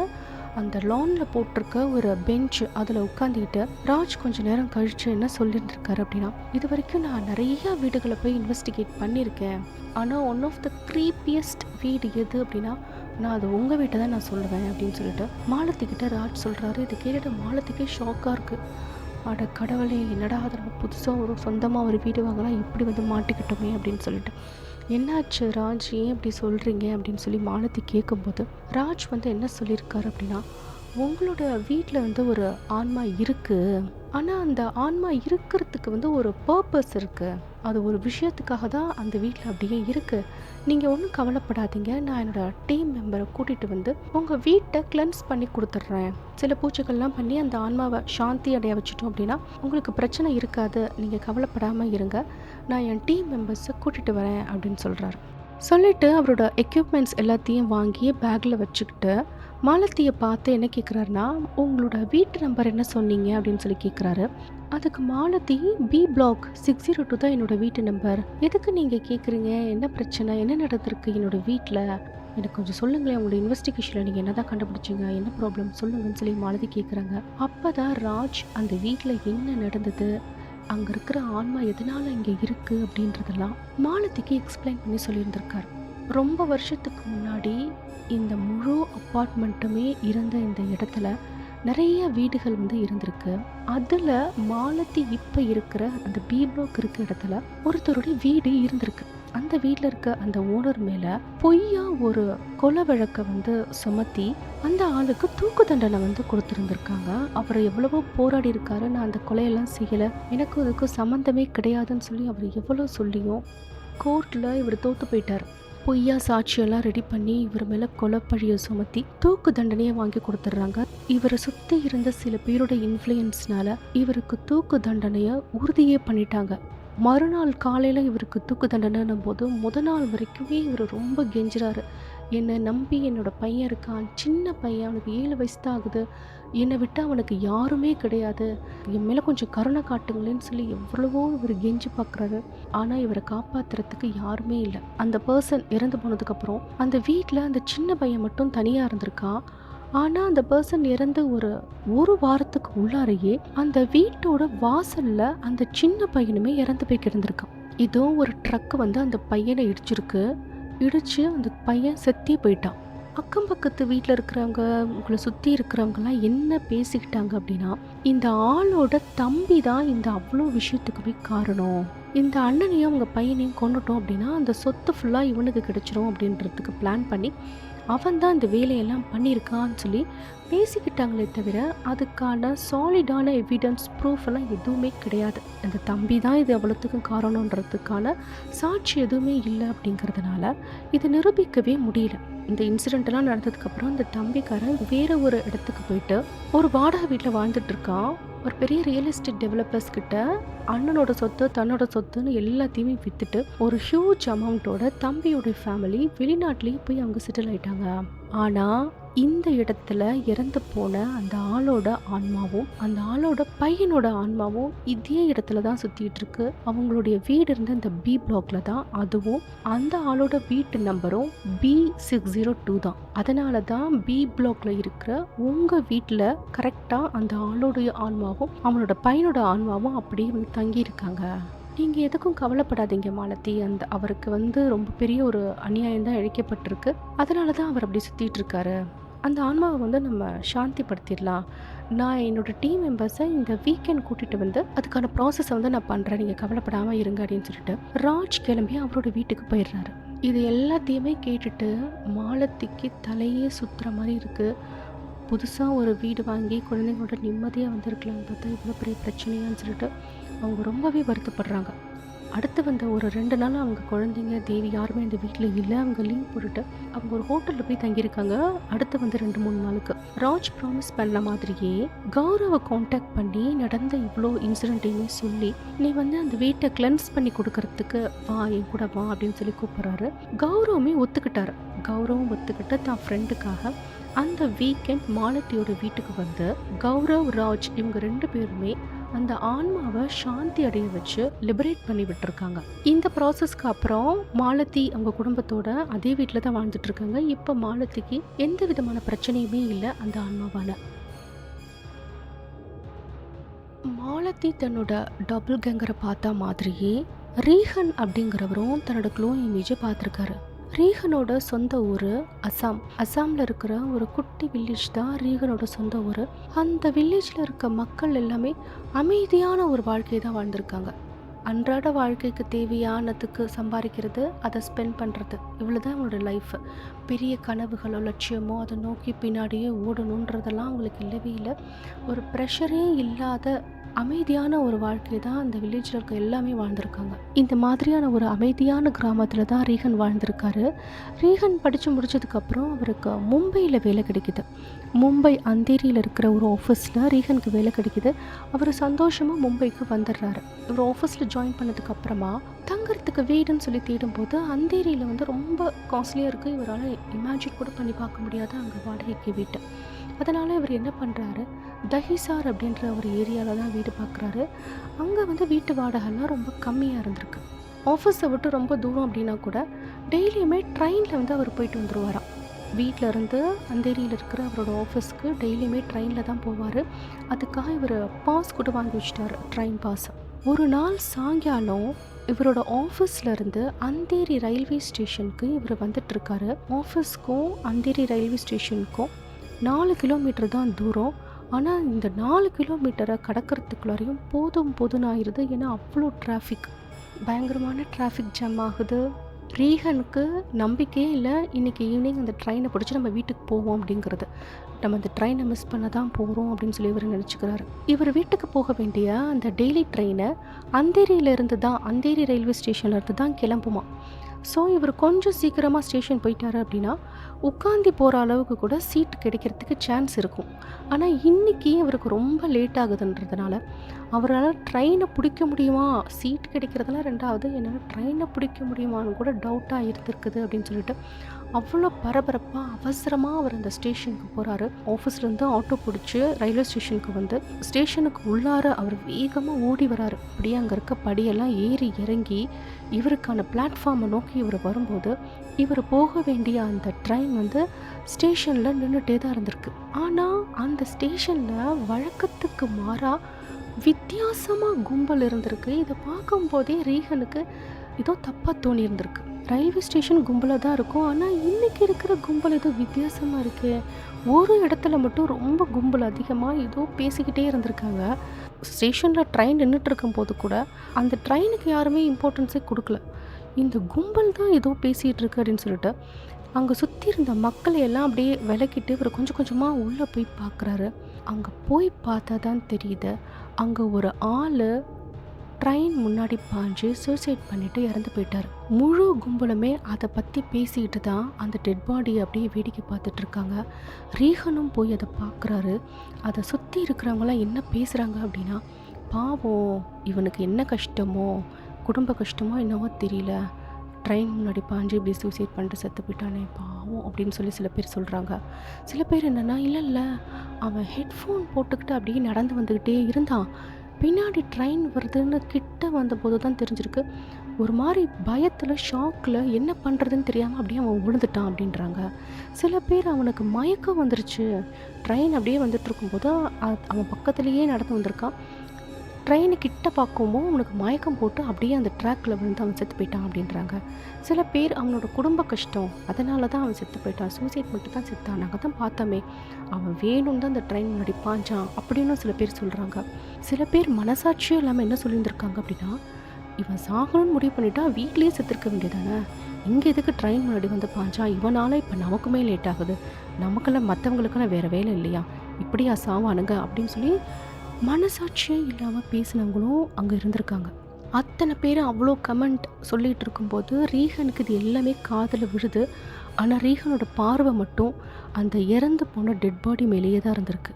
அந்த லானில் போட்டிருக்க ஒரு பெஞ்சு அதில் உட்காந்துக்கிட்டு ராஜ் கொஞ்சம் நேரம் கழித்து என்ன சொல்லியிருந்திருக்காரு அப்படின்னா, இது வரைக்கும் நான் நிறையா வீடுகளை போய் இன்வெஸ்டிகேட் பண்ணியிருக்கேன். ஆனால் ஒன் ஆஃப் த க்ரீப்பியஸ்ட் வீடு எது அப்படின்னா, நான் அது உங்கள் வீட்டை தான் நான் சொல்லுவேன் அப்படின்னு சொல்லிட்டு மாலத்திக்கிட்ட ராஜ் சொல்கிறாரு. இது கேட்டுட்டு மாலத்திக்கே ஷாக்காக இருக்குது. அட கடவுளே, என்னடா அது நம்ம புதுசாக ஒரு சொந்தமாக ஒரு வீடு வாங்கலாம், இப்படி வந்து மாட்டிக்கிட்டோமே அப்படின்னு சொல்லிட்டு. என்னாச்சு ராஜ், ஏன் இப்படி சொல்கிறீங்க அப்படின்னு சொல்லி மாலத்தி கேட்கும்போது ராஜ் வந்து என்ன சொல்லியிருக்காரு அப்படின்னா, உங்களோட வீட்டில் வந்து ஒரு ஆன்மா இருக்குது. ஆனால் அந்த ஆன்மா இருக்கிறதுக்கு வந்து ஒரு பர்பஸ் இருக்குது. அது ஒரு விஷயத்துக்காக தான் அந்த வீட்டில் அப்படியே இருக்குது. நீங்கள் ஒன்றும் கவலைப்படாதீங்க. நான் என்னோடய டீம் மெம்பரை கூட்டிகிட்டு வந்து உங்கள் வீட்டை கிளென்ஸ் பண்ணி கொடுத்துட்றேன். சில பூச்சிகள்லாம் பண்ணி அந்த ஆன்மாவை சாந்தி அடைய வச்சுட்டோம் அப்படின்னா உங்களுக்கு பிரச்சனை இருக்காது. நீங்கள் கவலைப்படாமல் இருங்க. நான் என் டீம் மெம்பர்ஸை கூட்டிகிட்டு வரேன் அப்படின்னு சொல்கிறாரு. சொல்லிவிட்டு அவரோட எக்யூப்மெண்ட்ஸ் எல்லாத்தையும் வாங்கி பேக்கில் வச்சுக்கிட்டு மாலத்தியை பார்த்து என்ன கேட்குறாருன்னா, உங்களோட வீட்டு நம்பர் என்ன சொன்னீங்க அப்படின்னு சொல்லி கேட்குறாரு. அதுக்கு மாலத்தி, பி பிளாக் 602 தான் என்னோட வீட்டு நம்பர். எதுக்கு நீங்கள் கேட்குறீங்க, என்ன பிரச்சனை, என்ன நடந்திருக்கு என்னோடய வீட்டில், எனக்கு கொஞ்சம் சொல்லுங்களேன். உங்களோட இன்வெஸ்டிகேஷனில் நீங்கள் என்ன தான் கண்டுபிடிச்சிங்க, என்ன ப்ராப்ளம் சொல்லுங்கன்னு சொல்லி மாலதி கேட்குறாங்க. அப்போ தான் ராஜ் அந்த வீட்டில் என்ன நடந்தது, அங்கே இருக்கிற ஆன்மா எதனால் இங்கே இருக்குது அப்படின்றதெல்லாம் மாலத்திக்கு எக்ஸ்பிளைன் பண்ணி சொல்லியிருந்திருக்காரு. ரொம்ப வருஷத்துக்கு முன்னாடி இந்த முழு அப்பார்ட்மெண்ட்டுமே இருந்த இந்த இடத்துல நிறைய வீடுகள் வந்து இருந்திருக்கு. அதில் மாலத்தி இப்போ இருக்கிற அந்த பி பிளாக் இருக்கிற இடத்துல ஒருத்தருடைய வீடு இருந்திருக்கு. அந்த வீட்டில் இருக்க அந்த ஓனர் மேலே பொய்யா ஒரு கொலை வழக்கை வந்து சுமத்தி அந்த ஆளுக்கு தூக்கு தண்டனை வந்து கொடுத்துருந்துருக்காங்க. அவர் எவ்வளவோ போராடி இருக்காரு, நான் அந்த கொலையெல்லாம் செய்யலை, எனக்கு அதுக்கு சம்மந்தமே கிடையாதுன்னு சொல்லி அவர் எவ்வளோ சொல்லியும் கோர்ட்டில் இவர் தோற்று போயிட்டார். பொய்யா சாட்சியெல்லாம் ரெடி பண்ணி இவர் மேலே கொலைப்பழியை சுமத்தி தூக்கு தண்டனையை வாங்கி கொடுத்துட்றாங்க. இவரை சுற்றி இருந்த சில பேரோட இன்ஃப்ளூயன்ஸ்னால இவருக்கு தூக்கு தண்டனையை உறுதியே பண்ணிட்டாங்க. மறுநாள் காலையில் இவருக்கு தூக்கு தண்டனைன்னும் போது நாள் வரைக்குமே இவர் ரொம்ப கெஞ்சுறாரு. என்னை நம்பி என்னோட பையன் இருக்கான், சின்ன பையன், அவனுக்கு 7 வயசு தான் ஆகுது, என்னை விட்டு அவனுக்கு யாருமே கிடையாது, என் மேலே கொஞ்சம் கருணை காட்டுங்களேன்னு சொல்லி எவ்வளவோ இவர் கெஞ்சு பார்க்குறாரு. ஆனால் இவரை காப்பாற்றுறதுக்கு யாருமே இல்லை. அந்த பர்சன் இறந்து போனதுக்கப்புறம் அந்த வீட்டில் அந்த சின்ன பையன் மட்டும் தனியாக இருந்திருக்கான். ஆனால் அந்த பர்சன் இறந்து ஒரு வாரத்துக்கு உள்ளாரையே அந்த வீட்டோட வாசலில் அந்த சின்ன பையனுமே இறந்து போய் கிடந்திருக்கான். இதோ ஒரு ட்ரக்கு வந்து அந்த பையனை இடிச்சிருக்கு. இடித்து அந்த பையன் செத்தே போயிட்டான். அக்கம் பக்கத்து வீட்டில் இருக்கிறவங்க, உங்களை சுற்றி இருக்கிறவங்கலாம் என்ன பேசிக்கிட்டாங்க அப்படின்னா, இந்த ஆளோட தம்பி தான் இந்த அவ்வளோ விஷயத்துக்குமே காரணம். இந்த அண்ணனையும் அவங்க பையனையும் கொண்டுட்டோம் அப்படின்னா அந்த சொத்து ஃபுல்லாக இவனுக்கு கிடைச்சிரும் அப்படின்றதுக்கு பிளான் பண்ணி அவன் தான் இந்த வேலையெல்லாம் பண்ணியிருக்கான்னு சொல்லி பேசிக்கிட்டாங்களே தவிர அதுக்கான சாலிடான எவிடன்ஸ் ப்ரூஃப் எல்லாம் எதுவுமே கிடையாது. அந்த தம்பி தான் இது அவ்வளோத்துக்கும் காரணன்றதுக்கான சாட்சி எதுவுமே இல்லை. அப்படிங்கிறதுனால இது நிரூபிக்கவே முடியல. இந்த இன்சிடெண்ட்டெல்லாம் நடந்ததுக்கப்புறம் இந்த தம்பிக்காரன் வேறு ஒரு இடத்துக்கு போயிட்டு ஒரு வாடகை வீட்டில் வாழ்ந்துட்டு இருக்கான். ஒரு பெரிய ரியல் எஸ்டேட் டெவலப்பர்ஸ் கிட்ட அண்ணனோட சொத்து தன்னோட சொத்துன்னு எல்லாத்தையுமே விற்றுட்டு ஒரு ஹியூஜ் அமௌண்ட்டோட தம்பியோட ஃபேமிலி வெளிநாட்டிலேயே போய் அவங்க செட்டில் ஆயிட்டாங்க. ஆனால் இந்த இடத்துல இறந்து போன அந்த ஆளோட ஆன்மாவும் அந்த ஆளோட பையனோட ஆன்மாவும் இதே இடத்துல தான் சுற்றிட்டு இருக்கு. அவங்களுடைய வீடு இருந்த இந்த பி பிளாக்ல தான். அதுவும் அந்த ஆளோட வீட்டு நம்பரும் B602 தான். அதனால தான் பி பிளாக்ல இருக்கிற உங்கள் வீட்டில் கரெக்டாக அந்த ஆளோடைய ஆன்மாவும் அவனோட பையனோட ஆன்மாவும் அப்படியே வந்து தங்கியிருக்காங்க. நீங்கள் எதுக்கும் கவலைப்படாதீங்க மாலதி. அவருக்கு ரொம்ப பெரிய ஒரு அநியாயம் தான் இழைக்கப்பட்டிருக்கு. அதனால தான் அவர் அப்படி சுற்றிட்டு இருக்காரு. அந்த ஆன்மாவை நம்ம சாந்திப்படுத்திடலாம். நான் என்னோட டீம் மெம்பர்ஸை இந்த வீக்கெண்ட் கூட்டிகிட்டு வந்து அதுக்கான ப்ராசஸை நான் பண்ணுறேன், நீங்கள் கவலைப்படாமல் இருங்க அப்படின்னு சொல்லிட்டு ராஜ் கிளம்பி அவரோட வீட்டுக்கு போயிடுறாரு. இது எல்லாத்தையுமே கேட்டுட்டு மாலதிக்கு தலையே சுற்றுற மாதிரி இருக்குது. புதுசாக ஒரு வீடு வாங்கி குழந்தைங்களோட நிம்மதியாக வந்திருக்கலான்னு பார்த்தா இவ்வளோ பெரிய பிரச்சனையான்னு சொல்லிட்டு அவங்க ரொம்பவே வருத்தப்படுறாங்க. அடுத்து வந்த ஒரு 2 நாள் அவங்க குழந்தைங்க தேவி யாருமே இந்த வீட்டில் இல்லை. அவங்க லீவ் போட்டுட்டு அவங்க ஒரு ஹோட்டலில் போய் தங்கியிருக்காங்க. அடுத்து 2-3 நாளுக்கு ராஜ் ப்ராமிஸ் பண்ண மாதிரியே கௌரவை காண்டாக்ட் பண்ணி நடந்த இவ்வளோ இன்சிடென்ட்டையுமே சொல்லி நீ அந்த வீட்டை கிளென்ஸ் பண்ணி கொடுக்கறதுக்கு வா, என் கூட வா அப்படின்னு சொல்லி கூப்பிட்றாரு. கௌரவமே ஒத்துக்கிட்டாரு. கௌரவம் ஒத்துக்கிட்டு தான் ஃப்ரெண்டுக்காக அந்த வீக்கெண்ட் மாலதியோட வீட்டுக்கு வந்து கௌரவ் ராஜ் இவங்க 2 பேருமே அந்த ஆன்மாவை சாந்தி அடைய வச்சு லிபரேட் பண்ணி விட்டுருக்காங்க. இந்த ப்ராசஸ்க்கு அப்புறம் மாலதி அவங்க குடும்பத்தோட அதே வீட்டில் தான் வாழ்ந்துட்டு இருக்காங்க. இப்போ மாலதிக்கு எந்த விதமான பிரச்சனையுமே இல்லை அந்த ஆன்மாவால. மாலதி தன்னோட டபுள் கேங்கரை பார்த்த மாதிரியே ரீஹன் அப்படிங்கிறவரும் தன்னோட க்ளோ இமேஜை பார்த்துருக்காரு. ரீஹனோட சொந்த ஊர் அசாமில் இருக்கிற ஒரு குட்டி வில்லேஜ் தான் ரீஹனோட சொந்த ஊர். அந்த வில்லேஜில் இருக்க மக்கள் எல்லாமே அமைதியான ஒரு வாழ்க்கையை தான் வாழ்ந்திருக்காங்க. அன்றாட வாழ்க்கைக்கு தேவையானதுக்கு சம்பாதிக்கிறது, அதை ஸ்பெண்ட் பண்ணுறது, இவ்வளோ தான் அவங்களோட லைஃப். பெரிய கனவுகளோ லட்சியமோ அதை நோக்கி பின்னாடியே ஓடணுன்றதெல்லாம் அவங்களுக்கு இல்லவே இல்லை. ஒரு ப்ரெஷரே இல்லாத அமைதியான ஒரு வாழ்க்கை தான் அந்த வில்லேஜில் இருக்க எல்லாமே வாழ்ந்திருக்காங்க. இந்த மாதிரியான ஒரு அமைதியான கிராமத்தில் தான் ரீஹன் வாழ்ந்திருக்காரு. ரீஹன் படித்து முடித்ததுக்கப்புறம் அவருக்கு மும்பையில் வேலை கிடைக்குது. மும்பை அந்தேரியில் இருக்கிற ஒரு ஆஃபீஸில் ரீஹனுக்கு வேலை கிடைக்குது. அவர் சந்தோஷமாக மும்பைக்கு வந்துடுறாரு. இவர் ஆஃபீஸில் ஜாயின் பண்ணதுக்கப்புறமா தங்கறதுக்கு வீடுன்னு சொல்லி தேடும்போது அந்தேரியில் ரொம்ப காஸ்ட்லியாக இருக்குது. இவரால் இமேஜின் கூட பண்ணி பார்க்க முடியாத அங்கே வாடகைக்கு வீட்டு. அதனால் இவர் என்ன பண்ணுறாரு, தஹிசார் அப்படின்ற ஒரு ஏரியாவில் தான் வீடு பார்க்குறாரு. அங்கே வீட்டு வாடகைலாம் ரொம்ப கம்மியாக இருந்திருக்கு. ஆஃபீஸை விட்டு ரொம்ப தூரம் அப்படின்னா கூட டெய்லியுமே ட்ரெயினில் அவர் போயிட்டு வந்துடுவாராம். வீட்டில் இருந்து அந்தேரியில் இருக்கிற அவரோட ஆஃபீஸ்க்கு டெய்லியுமே ட்ரெயினில் தான் போவார். அதுக்காக இவர் பாஸ் கூட வாங்கி வச்சிட்டார், ட்ரெயின் பாஸ். ஒரு நாள் சாயங்காலம் இவரோட ஆஃபீஸ்லேருந்து அந்தேரி ரயில்வே ஸ்டேஷனுக்கு இவர் வந்துட்டுருக்காரு. ஆஃபீஸ்க்கும் அந்தேரி ரயில்வே ஸ்டேஷனுக்கும் 4 கிலோமீட்டர் தான் தூரம். ஆனால் இந்த 4 கிலோமீட்டரை கடக்கிறதுக்குள்ளாரையும் போதும் ஆயிடுது. ஏன்னா அவ்வளோ டிராஃபிக், பயங்கரமான டிராஃபிக் ஜாம் ஆகுது. ரீஹனுக்கு நம்பிக்கையே இல்லை இன்றைக்கி ஈவினிங் அந்த ட்ரெயினை பிடிச்சி நம்ம வீட்டுக்கு போவோம் அப்படிங்கிறது. நம்ம அந்த ட்ரெயினை மிஸ் பண்ண தான் போகிறோம் அப்படின்னு சொல்லி இவர் நினச்சிக்கிறாரு. இவர் வீட்டுக்கு போக வேண்டிய அந்த டெய்லி ட்ரெயினை அந்தேரி ரயில்வே ஸ்டேஷன்லேருந்து தான் கிளம்புமா. ஸோ இவர் கொஞ்சம் சீக்கிரமாக ஸ்டேஷன் போயிட்டாரு அப்படின்னா உட்காந்து போகிற அளவுக்கு கூட சீட் கிடைக்கிறதுக்கு சான்ஸ் இருக்கும். ஆனால் இன்றைக்கி இவருக்கு ரொம்ப லேட் ஆகுதுன்றதுனால அவரால் ட்ரெயினை பிடிக்க முடியுமா, சீட் கிடைக்கிறதுலாம் ரெண்டாவது, என்னால் ட்ரெயினை பிடிக்க முடியுமான்னு கூட டவுட்டாக இருந்திருக்குது அப்படின்னு சொல்லிட்டு அவ்வளோ பரபரப்பாக அவசரமாக அவர் அந்த ஸ்டேஷனுக்கு போகிறாரு. ஆஃபீஸ்லேருந்து ஆட்டோ பிடிச்சி ரயில்வே ஸ்டேஷனுக்கு வந்து ஸ்டேஷனுக்கு உள்ளார அவர் வேகமாக ஓடி வராரு. அப்படியே அங்கே இருக்க படியெல்லாம் ஏறி இறங்கி இவருக்கான பிளாட்ஃபார்மை நோக்கி இவர் வரும்போது இவர் போக வேண்டிய அந்த ட்ரெயின் ஸ்டேஷனில் நின்றுட்டே தான் இருந்திருக்கு. ஆனால் அந்த ஸ்டேஷனில் வழக்கத்துக்கு மாறாக வித்தியாசமாக கும்பல் இருந்திருக்கு. இதை பார்க்கும்போதே ரீஹனுக்கு ஏதோ தப்பாக தோணி இருந்திருக்கு. ரயில்வே ஸ்டேஷன் கும்பலாக தான் இருக்கும், ஆனால் இன்றைக்கி இருக்கிற கும்பல் ஏதோ வித்தியாசமாக இருக்குது. ஒரு இடத்துல மட்டும் ரொம்ப கும்பல் அதிகமாக ஏதோ பேசிக்கிட்டே இருந்திருக்காங்க. ஸ்டேஷனில் ட்ரெயின் நின்றுட்டு இருக்கும்போது கூட அந்த ட்ரெயினுக்கு யாருமே இம்பார்ட்டன்ஸே கொடுக்கல. இந்த கும்பல் தான் ஏதோ பேசிகிட்டு இருக்கு அப்படின்னு சொல்லிட்டு அங்கே சுற்றி இருந்த மக்களை எல்லாம் அப்படியே விலக்கிட்டு இவர் கொஞ்சம் கொஞ்சமாக உள்ளே போய் பார்க்குறாரு. அங்கே போய் பார்த்தா தான் தெரியுது, அங்கே ஒரு ஆள் ட்ரெயின் முன்னாடி பாஞ்சு சூசைட் பண்ணிவிட்டு இறந்து போயிட்டார். முழு கும்பலுமே அதை பற்றி பேசிக்கிட்டு தான் அந்த டெட் பாடியை அப்படியே வேடிக்கை பார்த்துட்ருக்காங்க. ரீஹனும் போய் அதை பார்க்குறாரு. அதை சுற்றி இருக்கிறவங்களாம் என்ன பேசுகிறாங்க அப்படின்னா, பாவம் இவனுக்கு என்ன கஷ்டமோ குடும்ப கஷ்டமோ என்னவோ தெரியல, ட்ரெயின் முன்னாடி பாஞ்சு இப்படி சூசைட் பண்ணிட்டு செத்து போயிட்டானே பாவம் இருக்குமோ அப்படின்னு சில பேர் சொல்கிறாங்க. சில பேர் என்னென்னா, இல்லை அவன் ஹெட்ஃபோன் போட்டுக்கிட்டு அப்படியே நடந்து வந்துக்கிட்டே இருந்தான், பின்னாடி ட்ரெயின் வருதுன்னு கிட்ட வந்தபோது தான் தெரிஞ்சிருக்கு, ஒரு மாதிரி பயத்தில் ஷாக்கில் என்ன பண்ணுறதுன்னு தெரியாமல் அப்படியே அவன் விழுந்துட்டான் அப்படின்றாங்க. சில பேர் அவனுக்கு மயக்கம் வந்துருச்சு, ட்ரெயின் அப்படியே வந்துட்டு இருக்கும்போது அவன் பக்கத்துலேயே நடந்து வந்திருக்கான், ட்ரெயினு கிட்ட பார்க்கும்போது அவனுக்கு மயக்கம் போட்டு அப்படியே அந்த ட்ராக்கில் விழுந்து அவன் செத்து போயிட்டான் அப்படின்றாங்க. சில பேர் அவனோட குடும்ப கஷ்டம் அதனால தான் அவன் செத்து போயிட்டான், சூசைட் மட்டும் தான் செத்தான், நாங்கள் தான் பார்த்தோமே, அவன் வேணும்னு தான் அந்த ட்ரெயின் முன்னாடி பாஞ்சான் அப்படின்னு சில பேர் சொல்கிறாங்க. சில பேர் மனசாட்சியும் இல்லாமல் என்ன சொல்லியிருந்திருக்காங்க அப்படின்னா, இவன் சாகணும்னு முடிவு பண்ணிட்டா வீட்லேயே செத்துருக்க வேண்டியதானே, இங்கே எதுக்கு ட்ரெயின் முன்னாடி வந்து பாஞ்சான், இவனால் இப்போ நமக்குமே லேட் ஆகுது, நமக்கெல்லாம் மற்றவங்களுக்கெல்லாம் வேறு வேலை இல்லையா, இப்படியா சாவானுங்க அப்படின்னு சொல்லி மனசாட்சியே இல்லாமல் பேசினவங்களும் அங்கே இருந்திருக்காங்க. அத்தனை பேர் அவ்வளோ கமெண்ட் சொல்லிகிட்டு இருக்கும்போது ரீகனுக்கு இது எல்லாமே காதில் விழுது. ஆனால் ரீகனோட பார்வை மட்டும் அந்த இறந்து போன டெட் பாடி மேலேயே தான் இருந்திருக்கு.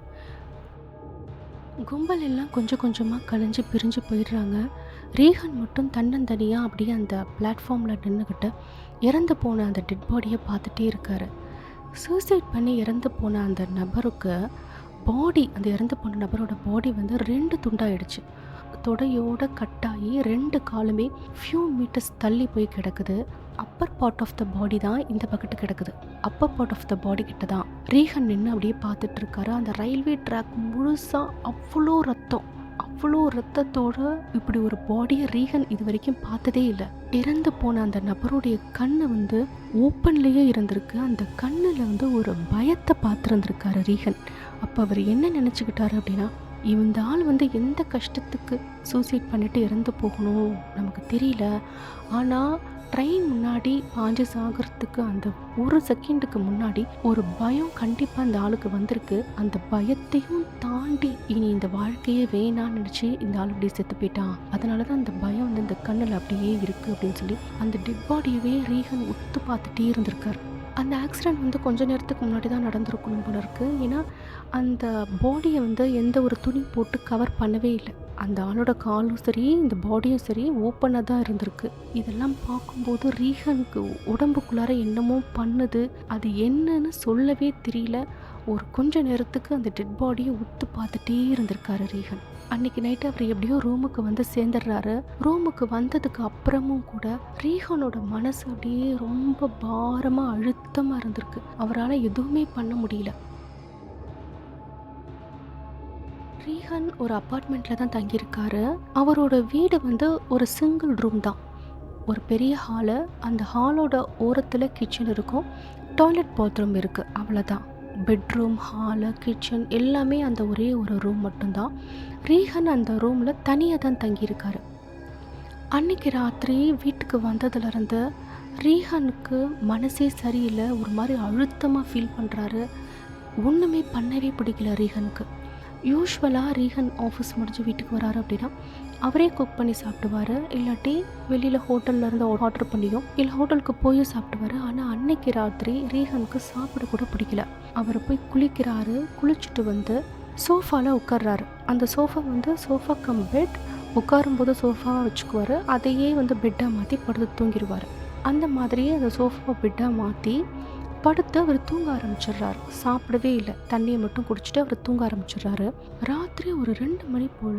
கும்பல் எல்லாம் கொஞ்சம் கொஞ்சமாக கலைஞ்சு பிரிஞ்சு போயிடுறாங்க. ரீகன் மட்டும் தன்னந்தனியாக அப்படியே அந்த பிளாட்ஃபார்மில் நின்றுக்கிட்டு இறந்து போன அந்த டெட் பாடியை பார்த்துட்டே இருக்காரு. சூசைட் பண்ணி இறந்து போன அந்த நபருக்கு பாடி, அந்த இறந்து போன நபரோட பாடி வந்து 2 துண்டாயிடுச்சு. தொடையோடு கட்டாகி 2 காலுமே ஃபியூ மீட்டர்ஸ் தள்ளி போய் கிடக்குது. அப்பர் பார்ட் ஆஃப் த பாடி தான் இந்த பக்கத்து கிடக்குது. அப்பர் பார்ட் ஆஃப் த பாடி கிட்ட தான் ரீகன் நின்று அப்படியே பார்த்துட்டு இருக்காரு. அந்த ரயில்வே ட்ராக் முழுசாக அவ்வளோ ரத்தத்தோட இப்படி ஒரு பாடியை ரீகன் இது வரைக்கும் பார்த்ததே இல்லை. இறந்து போன அந்த நபருடைய கண்ணு வந்து ஓப்பன்லேயே இருந்திருக்கு. அந்த கண்ணில் வந்து ஒரு பயத்தை பார்த்துருந்துருக்காரு ரீகன். அப்போ அவர் என்ன நினச்சிக்கிட்டாரு அப்படின்னா, இந்த ஆள் வந்து எந்த கஷ்டத்துக்கு சூசைட் பண்ணிட்டு இறந்து போகணும் நமக்கு தெரியல, ஆனால் ட்ரெயின் முன்னாடி பாஞ்சு சாகிறதுக்கு அந்த ஒரு செகண்டுக்கு முன்னாடி ஒரு பயம் கண்டிப்பாக அந்த ஆளுக்கு வந்திருக்கு. அந்த பயத்தையும் தாண்டி இனி இந்த வாழ்க்கையே வேணான்னு நினச்சி இந்த ஆள் அப்படியே செத்து போயிட்டான், அதனால தான் அந்த பயம் வந்து இந்த கண்ணில் அப்படியே இருக்குது அப்படின்னு சொல்லி அந்த டெட் பாடியவே ரீகன் உத்து பார்த்துட்டே இருந்திருக்காரு. அந்த ஆக்சிடெண்ட் வந்து கொஞ்ச நேரத்துக்கு முன்னாடி தான் நடந்திருக்கணும் போல இருக்குது. ஏன்னா அந்த பாடியை வந்து எந்த ஒரு துணி போட்டு கவர் பண்ணவே இல்லை. அந்த ஆளோட காலும் சரி இந்த பாடியும் சரி ஓப்பனாக தான் இருந்திருக்கு. இதெல்லாம் பார்க்கும்போது ரீகனுக்கு உடம்புக்குள்ளார என்னமோ பண்ணுது, அது என்னன்னு சொல்லவே தெரியல. ஒரு கொஞ்ச நேரத்துக்கு அந்த டெட் பாடியை உத்து பார்த்துட்டே இருந்திருக்காரு ரீகன். அன்னைக்கு நைட்டு அவர் எப்படியோ ரூமுக்கு வந்து சேர்ந்துடுறாரு. ரூமுக்கு வந்ததுக்கு அப்புறமும் கூட ரீகனோட மனசு அப்படியே ரொம்ப பாரமாக அழுத்தமாக இருந்திருக்கு. அவரால் எதுவுமே பண்ண முடியல. ரீகன் ஒரு அப்பார்ட்மெண்ட்டில் தான் தங்கியிருக்காரு. அவரோட வீடு வந்து ஒரு சிங்கிள் ரூம் தான், ஒரு பெரிய ஹாலு. அந்த ஹாலோட ஓரத்தில் கிச்சன் இருக்கும், டாய்லெட் பாத்ரூம் இருக்குது, அவ்வளோதான். பெட்ரூம், ஹாலு, கிச்சன் எல்லாமே அந்த ஒரே ஒரு ரூம் மட்டும்தான். ரீகன் அந்த ரூமில் தனியாக தான் தங்கியிருக்காரு. அன்னைக்கு ராத்திரி வீட்டுக்கு வந்ததுலேருந்து ரீகனுக்கு மனசே சரியில்லை, ஒரு மாதிரி அழுத்தமாக ஃபீல் பண்ணுறாரு. ஒன்றுமே பண்ணவே பிடிக்கல ரீகனுக்கு. யூஸ்வலாக ரீகன் ஆஃபீஸ் முடிஞ்சு வீட்டுக்கு வராரு அப்படின்னா அவரே குக் பண்ணி சாப்பிடுவார், இல்லாட்டி வெளியில் ஹோட்டல்லேருந்து ஆர்டர் பண்ணியும் இல்லை ஹோட்டலுக்கு போயும் சாப்பிடுவார். ஆனால் அன்னைக்கு ராத்திரி ரீகனுக்கு சாப்பிட கூட பிடிக்கல. அவர் போய் குளிக்கிறாரு, குளிச்சுட்டு வந்து சோஃபாவில் உட்கார்றாரு. அந்த சோஃபா வந்து சோஃபா கம் பெட், உட்காரும்போது சோஃபாவாக வச்சுக்குவார், அதையே வந்து பெட்டாக மாற்றி படுத்து தூங்கிடுவார். அந்த மாதிரியே அந்த சோஃபா பெட்டாக மாற்றி படுத்து அவர் தூங்க ஆரம்பிச்சிடுறாரு. சாப்பிடவே இல்லை, தண்ணியை மட்டும் குடிச்சிட்டு அவர் தூங்க ஆரம்பிச்சிடுறாரு. ராத்திரி ஒரு 2 மணி போல்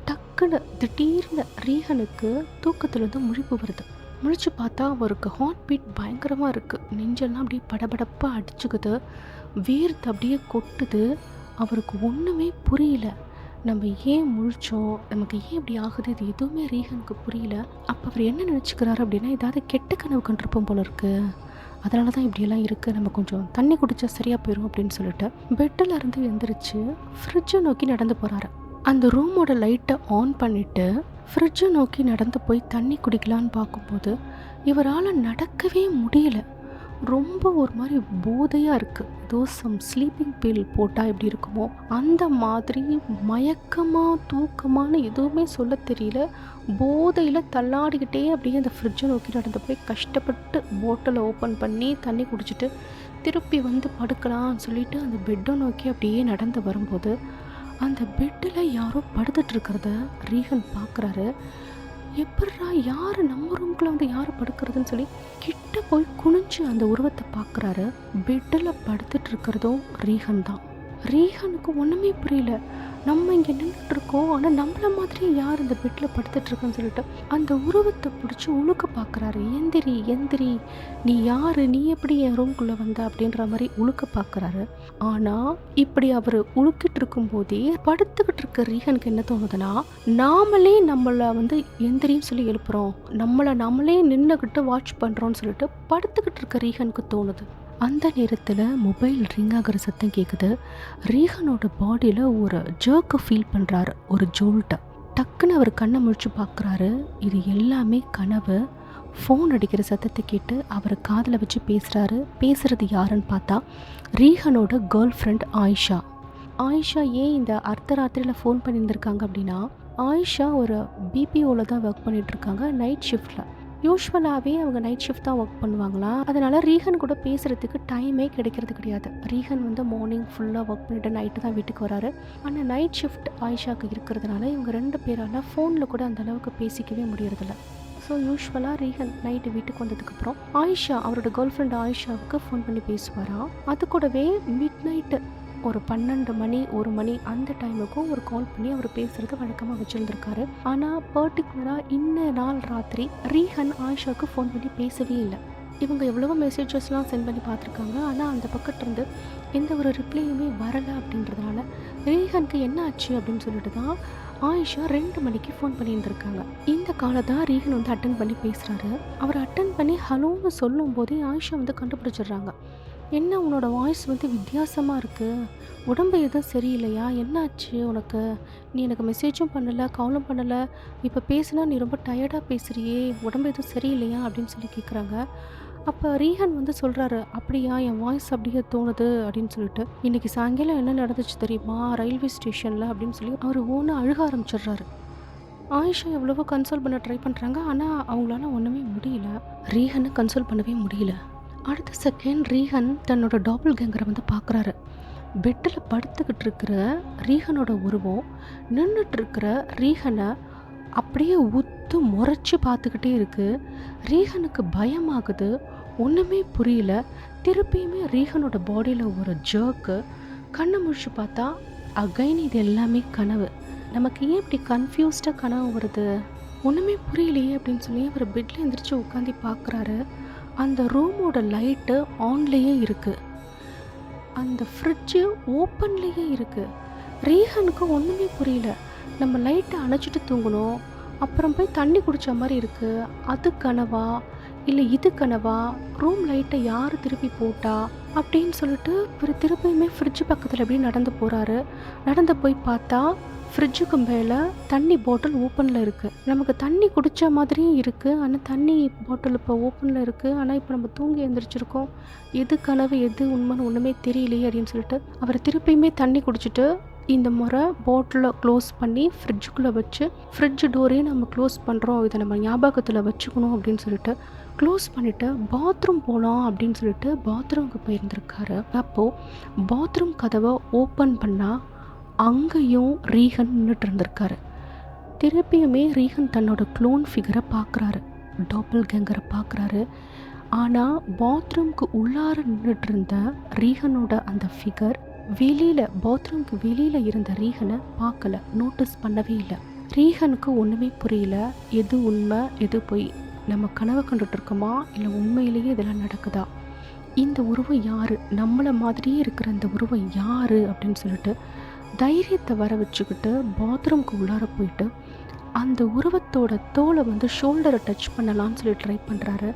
டக்குன்னு திடீர்னு ரீகனுக்கு தூக்கத்துலேருந்து முழிப்பு வருது. முழிச்சு பார்த்தா அவருக்கு ஹார்ட் பீட் பயங்கரமாக இருக்குது, நெஞ்செல்லாம் அப்படியே படபடப்பாக அடிச்சுக்குது, வேர்த்து அப்படியே கொட்டுது. அவருக்கு ஒன்றுமே புரியல, நம்ம ஏன் முழிச்சோம், நமக்கு ஏன் இப்படி ஆகுது, இது எதுவுமே ரீகனுக்கு புரியல. அப்போ அவர் என்ன நினச்சிக்கிறாரு அப்படின்னா, ஏதாவது கெட்ட கனவு கண்டிருப்போம் போல இருக்குது, அதனால தான் இப்படியெல்லாம் இருக்குது, நம்ம கொஞ்சம் தண்ணி குடித்தா சரியாக போயிடும் அப்படின்னு சொல்லிட்டு பெட்டில் இருந்து எழுந்திரிச்சு ஃப்ரிட்ஜை நோக்கி நடந்து போகிறாரு. அந்த ரூமோட லைட்டை ஆன் பண்ணிவிட்டு ஃப்ரிட்ஜை நோக்கி நடந்து போய் தண்ணி குடிக்கலான்னு பார்க்கும்போது இவரால் நடக்கவே முடியல. ரொம்ப ஒரு மாதிரி போதையாக இருக்குது. ஏதோ ஸ்லீப்பிங் பில் போட்டால் எப்படி இருக்குமோ அந்த மாதிரி மயக்கமாக தூக்கமான எதுவுமே சொல்ல தெரியல, போதையில் தள்ளாடிக்கிட்டே அப்படியே அந்த ஃப்ரிட்ஜை நோக்கி நடந்து போய் கஷ்டப்பட்டு போட்டலை ஓப்பன் பண்ணி தண்ணி குடிச்சிட்டு திருப்பி வந்து படுக்கலாம்னு சொல்லிட்டு அந்த பெட்டை நோக்கி அப்படியே நடந்து வரும்போது அந்த பெட்டில் யாரோ படுத்துட்டு இருக்கிறத ரீகன் பார்க்குறாரு. எப்பட்றா யார் நம்ம ரூம்குள்ளே வந்து யார் படுக்கிறதுன்னு சொல்லி கிட்ட போய் குனிஞ்சு அந்த உருவத்தை பார்க்குறாரு. பெட்டில் படுத்துட்டு இருக்கிறதும் ரீஹன் தான். ரீஹனுக்கு ஒன்றுமே புரியல. நம்ம இங்கே நின்றுட்டு இருக்கோம், ஆனால் நம்மள மாதிரி யார் இந்த பெட்டில் படுத்துட்ருக்குன்னு சொல்லிட்டு அந்த உருவத்தை பிடிச்சி உழுக்க பார்க்குறாரு. எந்திரி எந்திரி, நீ யார், நீ எப்படி என் ரூம்குள்ளே வந்த அப்படின்ற மாதிரி உழுக்க பார்க்குறாரு. ஆனால் இப்படி அவர் உழுக்கிட்டு இருக்கும்போதே படுத்துக்கிட்டு இருக்க ரீஹனுக்கு என்ன தோணுதுன்னா, நாமளே நம்மளை வந்து எந்திரின்னு சொல்லி எழுப்புறோம், நம்மளை நம்மளே நின்றுக்கிட்டு வாட்ச் பண்ணுறோன்னு சொல்லிட்டு படுத்துக்கிட்டு இருக்க ரீஹனுக்கு தோணுது. அந்த நேரத்தில் மொபைல் ரிங் ஆகிற சத்தம் கேட்குது. ரீஹனோட பாடியில் ஒரு ஜர்க்கு ஃபீல் பண்ணுறாரு, ஒரு ஜோல்ட்டை. டக்குன்னு அவர் கண்ணை முழிச்சு பார்க்குறாரு. இது எல்லாமே கனவு. ஃபோன் அடிக்கிற சத்தத்தை கேட்டு அவர் காதில் வச்சு பேசுகிறது யாருன்னு பார்த்தா ரீஹனோட கேர்ள் ஃப்ரெண்ட் ஆயிஷா. ஆயிஷா ஏன் இந்த அர்த்தராத்திரியில் ஃபோன் பண்ணியிருந்திருக்காங்க அப்படின்னா, ஆயிஷா ஒரு பிபிஓவில் தான் ஒர்க் பண்ணிகிட்ருக்காங்க, நைட் ஷிஃப்டில். யூஸ்வலாகவே அவங்க நைட் ஷிஃப்ட் தான் ஒர்க் பண்ணுவாங்களாம். அதனால் ரீஹன் கூட பேசுகிறதுக்கு டைமே கிடைக்கிறது கிடையாது. ரீஹன் வந்து மார்னிங் ஃபுல்லாக ஒர்க் பண்ணிவிட்டு நைட்டு தான் வீட்டுக்கு வராரு. ஆனால் நைட் ஷிஃப்ட் ஆயிஷாவுக்கு இருக்கிறதுனால இவங்க 2 பேரால் ஃபோனில் கூட அந்த அளவுக்கு பேசிக்கவே முடியறதில்ல. ஸோ யூஸ்வலாக ரீஹன் நைட்டு வீட்டுக்கு வந்ததுக்கப்புறம் ஆயிஷா, அவரோட கேர்ள் ஃப்ரெண்ட் ஆயிஷாவுக்கு ஃபோன் பண்ணி பேசுவாராம். அது கூடவே மிட் நைட்டு ஒரு 12 மணி 1 மணி அந்த டைமுக்கும் ஒரு கால் பண்ணி அவர் பேசுகிறது வழக்கமாக வச்சுருந்துருக்காரு. ஆனால் பர்டிகுலராக இன்ன நாள் ராத்திரி ரீஹன் ஆயிஷாவுக்கு ஃபோன் பண்ணி பேசவே இல்லை. இவங்க எவ்வளவோ மெசேஜஸ்லாம் சென்ட் பண்ணி பார்த்துருக்காங்க, ஆனால் அந்த பக்கத்துலேருந்து எந்த ஒரு ரிப்ளையுமே வரலை. அப்படின்றதுனால ரீஹனுக்கு என்ன ஆச்சு அப்படின்னு சொல்லிட்டு தான் ஆயிஷா 2 மணிக்கு ஃபோன் பண்ணியிருந்திருக்காங்க. இந்த காலை தான் ரீஹன் வந்து அட்டன் பண்ணி பேசுகிறாரு. அவர் அட்டன் பண்ணி ஹலோன்னு சொல்லும் போதே ஆயிஷா வந்து கண்டுபிடிச்சிடுறாங்க. என்ன உன்னோட வாய்ஸ் வந்து வித்தியாசமாக இருக்குது, உடம்பு எதுவும் சரியில்லையா, என்னாச்சு உனக்கு, நீ எனக்கு மெசேஜும் பண்ணலை காலும் பண்ணலை, இப்போ பேசுனா நீ ரொம்ப டயர்டாக பேசுகிறியே, உடம்பு எதுவும் சரியில்லையா அப்படின்னு சொல்லி கேட்குறாங்க. அப்போ ரீஹன் வந்து சொல்கிறாரு, அப்படியா என் வாய்ஸ் அப்படியே தோணுது அப்படின்னு சொல்லிட்டு, இன்றைக்கி சாயங்காலம் என்ன நடந்துச்சு தெரியுமா ரயில்வே ஸ்டேஷனில் அப்படின்னு சொல்லி அவர் ஓன்னு அழுக ஆரம்பிச்சிடுறாரு. ஆயிஷா எவ்வளவோ கன்சோல் பண்ண ட்ரை பண்ணுறாங்க, ஆனால் அவங்களால ஒன்றுமே முடியல. ரீஹனை கன்சோல் பண்ணவே முடியல. அடுத்த செகண்ட் ரீஹன் தன்னோட டாபிள் கேங்கரை வந்து பார்க்குறாரு. பெட்டில் படுத்துக்கிட்டு இருக்கிற ரீஹனோட உருவம் நின்றுட்டுருக்கிற ரீஹனை அப்படியே உத்து முறைச்சி பார்த்துக்கிட்டே இருக்குது. ரீஹனுக்கு பயமாகுது, ஒன்றுமே புரியல. திருப்பியுமே ரீஹனோட பாடியில் ஒரு ஜர்க்கு. கண்ணை முழிச்சு பார்த்தா அகைன் இது எல்லாமே கனவு. நமக்கு ஏன் இப்படி கன்ஃபியூஸ்டாக கனவு வருது, ஒன்றுமே புரியலையே அப்படின்னு சொல்லி அவர் பெட்டில் எந்திரிச்சு உட்காந்து பார்க்குறாரு. அந்த ரூமோட லைட்டு ஆன்லேயே இருக்குது, அந்த ஃப்ரிட்ஜு ஓப்பன்லேயே இருக்குது. ரீஹனுக்கு ஒன்றுமே புரியல. நம்ம லைட்டை அணைச்சிட்டு தூங்கணும், அப்புறம் போய் தண்ணி குடித்த மாதிரி இருக்குது, அது கனவா இல்லை இது கனவா, ரூம் லைட்டை யார் திருப்பி போட்டா அப்படின்னு சொல்லிட்டு ஒரு திருப்பியுமே ஃப்ரிட்ஜு பக்கத்தில் எப்படி நடந்து போகிறாரு. நடந்து போய் பார்த்தா ஃப்ரிட்ஜுக்கு மேலே தண்ணி பாட்டில் ஓப்பனில் இருக்குது. நமக்கு தண்ணி குடித்த மாதிரியும் இருக்குது, ஆனால் தண்ணி பாட்டில் இப்போ ஓப்பனில் இருக்குது. ஆனால் இப்போ நம்ம தூங்கி எழுந்திரிச்சிருக்கோம், எது கனவு எது உண்மைன்னு ஒன்றுமே தெரியலையே அப்படின்னு சொல்லிட்டு அவர் திருப்பியுமே தண்ணி குடிச்சிட்டு இந்த முறை பாட்டிலை க்ளோஸ் பண்ணி ஃப்ரிட்ஜுக்குள்ளே வச்சு ஃப்ரிட்ஜ் டோரையும் நம்ம க்ளோஸ் பண்ணுறோம், இதை நம்ம ஞாபகத்தில் வச்சுக்கணும் அப்படின்னு சொல்லிட்டு க்ளோஸ் பண்ணிவிட்டு பாத்ரூம் போகலாம் அப்படின்னு சொல்லிட்டு பாத்ரூமுக்கு போயிருந்திருக்காரு. அப்போது பாத்ரூம் கதவை ஓப்பன் பண்ணால் அங்கேயும் ரீஹன் நின்றுட்டு இருந்திருக்காரு. திருப்பியுமே ரீஹன் தன்னோட க்ளோன் ஃபிகரை பார்க்குறாரு, டாபிள் கேங்கரை பார்க்குறாரு. ஆனால் பாத்ரூம்க்கு உள்ளார நின்றுட்டு இருந்த ரீஹனோட அந்த ஃபிகர் வெளியில், பாத்ரூம்க்கு வெளியில் இருந்த ரீஹனை பார்க்கல, நோட்டீஸ் பண்ணவே இல்லை. ரீஹனுக்கு ஒன்றுமே புரியல, எது உண்மை எது பொய், நம்ம கனவு கண்டுட்டு இருக்கோமா இல்லை உண்மையிலேயே இதெல்லாம் நடக்குதா, இந்த உருவம் யார், நம்மளை மாதிரியே இருக்கிற இந்த உருவம் யார் அப்படின்னு சொல்லிட்டு தைரியத்தை வர வச்சுக்கிட்டு பாத்ரூம்க்கு உள்ளார போயிட்டு அந்த உருவத்தோட தோலை வந்து ஷோல்டரை டச் பண்ணலான்னு சொல்லி ட்ரை பண்ணுறாரு.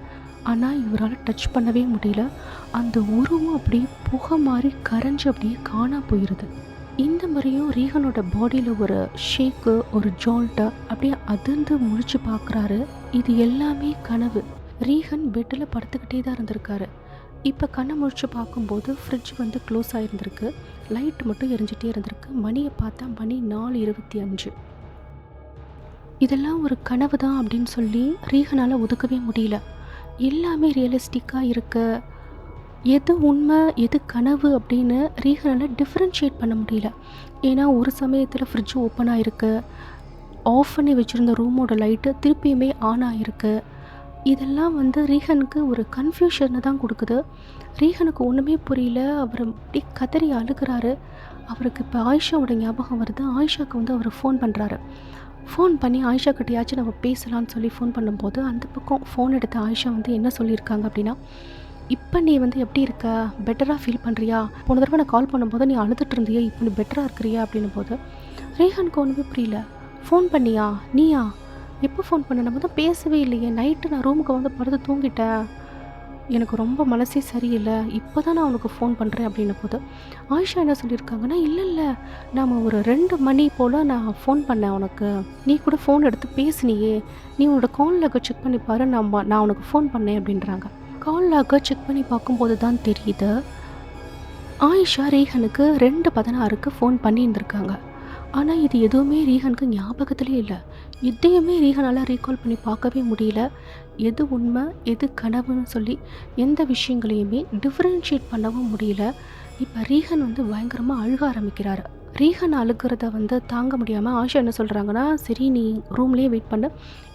ஆனால் இவரால் டச் பண்ணவே முடியல. அந்த உருவம் அப்படியே புகை மாதிரி கரைஞ்சி அப்படியே காணா போயிடுது. இந்த மாதிரியும் ரீஹனோட பாடியில் ஒரு ஷேக்கு, ஒரு ஜால்ட்டை அப்படியே அதிர்ந்து முழிச்சு பார்க்குறாரு. இது எல்லாமே கனவு. ரீஹன் பெட்டில் படுத்துக்கிட்டே தான் இருந்திருக்காரு. இப்போ கண்ணை முழிச்சு பார்க்கும்போது ஃப்ரிட்ஜ் வந்து க்ளோஸ் ஆகிருந்திருக்கு, லைட் மட்டும் எரிஞ்சிட்டே இருந்திருக்கு. மணியை பார்த்தா மணி 4:25. இதெல்லாம் ஒரு கனவு தான் அப்படின்னு சொல்லி ரீஹனால் ஒதுக்கவே முடியல. எல்லாமே ரியலிஸ்டிக்காக இருக்க, எது உண்மை எது கனவு அப்படின்னு ரீஹனால் டிஃப்ரென்ஷியேட் பண்ண முடியல. ஏன்னா ஒரு சமயத்தில் ஃப்ரிட்ஜ் ஓப்பனாக இருக்குது, ஆஃப் பண்ணி வச்சுருந்த ரூமோட லைட்டு திருப்பியுமே ஆன் ஆகிருக்கு. இதெல்லாம் வந்து ரீஹனுக்கு ஒரு கன்ஃப்யூஷனை தான் கொடுக்குது. ரீஹனுக்கு ஒன்றுமே புரியல. அவர் அப்படி கதறி அழுகிறாரு. அவருக்கு இப்போ ஆயிஷாவோட ஞாபகம் வருது. ஆயிஷாவுக்கு வந்து அவர் ஃபோன் பண்ணுறாரு. ஃபோன் பண்ணி ஆயிஷா கிட்டேயாச்சும் நம்ம பேசலான்னு சொல்லி ஃபோன் பண்ணும்போது அந்த பக்கம் ஃபோன் எடுத்த ஆயிஷா வந்து என்ன சொல்லியிருக்காங்க அப்படின்னா, இப்போ நீ வந்து எப்படி இருக்க, பெட்டராக ஃபீல் பண்ணுறியா? போன தடவை நான் கால் பண்ணும்போது நீ அழுதுட்டு இருந்தியா, இப்போ நீ பெட்டராக இருக்கிறியா அப்படின்னும் போது ரீஹனுக்கு ஒன்றுமே புரியல. ஃபோன் பண்ணியா, நீயா, எப்போ ஃபோன் பண்ண, நம்ம தான் பேசவே இல்லையே, நைட்டு நான் ரூமுக்கு வந்து படுத்து தூங்கிட்டேன், எனக்கு ரொம்ப மனசே சரியில்லை, இப்போ தான் நான் உனக்கு ஃபோன் பண்ணுறேன் அப்படின்ன போது ஆயிஷா என்ன சொல்லியிருக்காங்கன்னா, இல்லை நாம் ஒரு 2 மணி போல் நான் ஃபோன் பண்ணேன் உனக்கு, நீ கூட ஃபோன் எடுத்து பேசுனியே, நீ உன்னோட கால் லாகை செக் பண்ணி பாரு, நான் உனக்கு ஃபோன் பண்ணேன் அப்படின்றாங்க. கால் லாகை செக் பண்ணி பார்க்கும்போது தான் தெரியுது ஆயிஷா ரீஹனுக்கு 2:16க்கு ஃபோன் பண்ணியிருந்திருக்காங்க. ஆனால் இது எதுவுமே ரீஹனுக்கு ஞாபகத்திலே இல்லை. எதையுமே ரீஹனால் ரீகால் பண்ணி பார்க்கவே முடியல. எது உண்மை எது கனவுன்னு சொல்லி எந்த விஷயங்களையுமே டிஃப்ரென்ஷியேட் பண்ணவும் முடியல. இப்போ ரீஹன் வந்து பயங்கரமாக அழுக ஆரம்பிக்கிறாரு. ரீஹன் அழுகிறத வந்து தாங்க முடியாமல் ஆயிஷா என்ன சொல்கிறாங்கன்னா, சரி நீ ரூம்லேயே வெயிட் பண்ணு,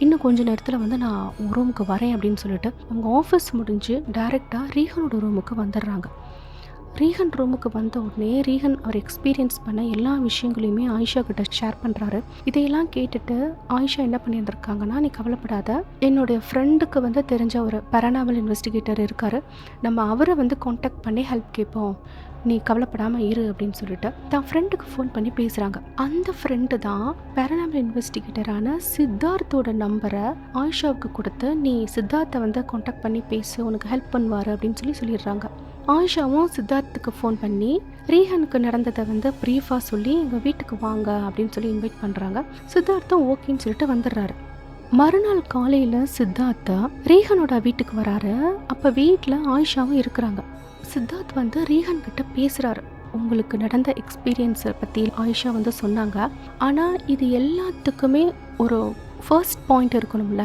இன்னும் கொஞ்சம் நேரத்தில் வந்து நான் உன் ரூமுக்கு வரேன் அப்படின்னு சொல்லிட்டு அவங்க ஆஃபீஸ் முடிஞ்சு டைரெக்டாக ரீஹனோட ரூமுக்கு வந்துடுறாங்க. ரீஹன் ரூமுக்கு வந்த உடனே ரீஹன் அவர் எக்ஸ்பீரியன்ஸ் பண்ண எல்லா விஷயங்களையுமே ஆயிஷா கிட்ட ஷேர் பண்ணுறாரு. இதையெல்லாம் கேட்டுட்டு ஆயிஷா என்ன பண்ணியிருந்திருக்காங்கன்னா, நீ கவலைப்படாத, என்னுடைய ஃப்ரெண்டுக்கு வந்து தெரிஞ்ச ஒரு பேரானாமல் இன்வெஸ்டிகேட்டர் இருக்கார், நம்ம அவரை வந்து காண்டாக்ட் பண்ணி ஹெல்ப் கேட்போம், நீ கவலைப்படாமல் இரு அப்படின்னு சொல்லிட்டு தான் ஃப்ரெண்டுக்கு ஃபோன் பண்ணி பேசுகிறாங்க. அந்த ஃப்ரெண்டு தான் பேரானாமல் இன்வெஸ்டிகேட்டரான சித்தார்த்தோட நம்பரை ஆயிஷாவுக்கு கொடுத்து, நீ சித்தார்த்தை வந்து காண்டாக்ட் பண்ணி பேசு, உனக்கு ஹெல்ப் பண்ணுவார் அப்படின்னு சொல்லிடுறாங்க. ஆயிஷாவும் சித்தார்த்துக்கு ஃபோன் பண்ணி ரீஹனுக்கு நடந்ததை வந்து ப்ரீஃபாக சொல்லி எங்கள் வீட்டுக்கு வாங்க அப்படின்னு சொல்லி இன்வைட் பண்ணுறாங்க. சித்தார்த்தும் ஓகேன்னு சொல்லிட்டு வந்துடுறாரு. மறுநாள் காலையில் சித்தார்த்தா ரீஹனோட வீட்டுக்கு வராரு. அப்போ வீட்டில் ஆயிஷாவும் இருக்கிறாங்க. சித்தார்த் வந்து ரீஹன் கிட்ட பேசுகிறாரு. உங்களுக்கு நடந்த எக்ஸ்பீரியன்ஸை பற்றி ஆயிஷா வந்து சொன்னாங்க. ஆனால் இது எல்லாத்துக்குமே ஒரு ஃபர்ஸ்ட் பாயிண்ட் இருக்கணும்ல,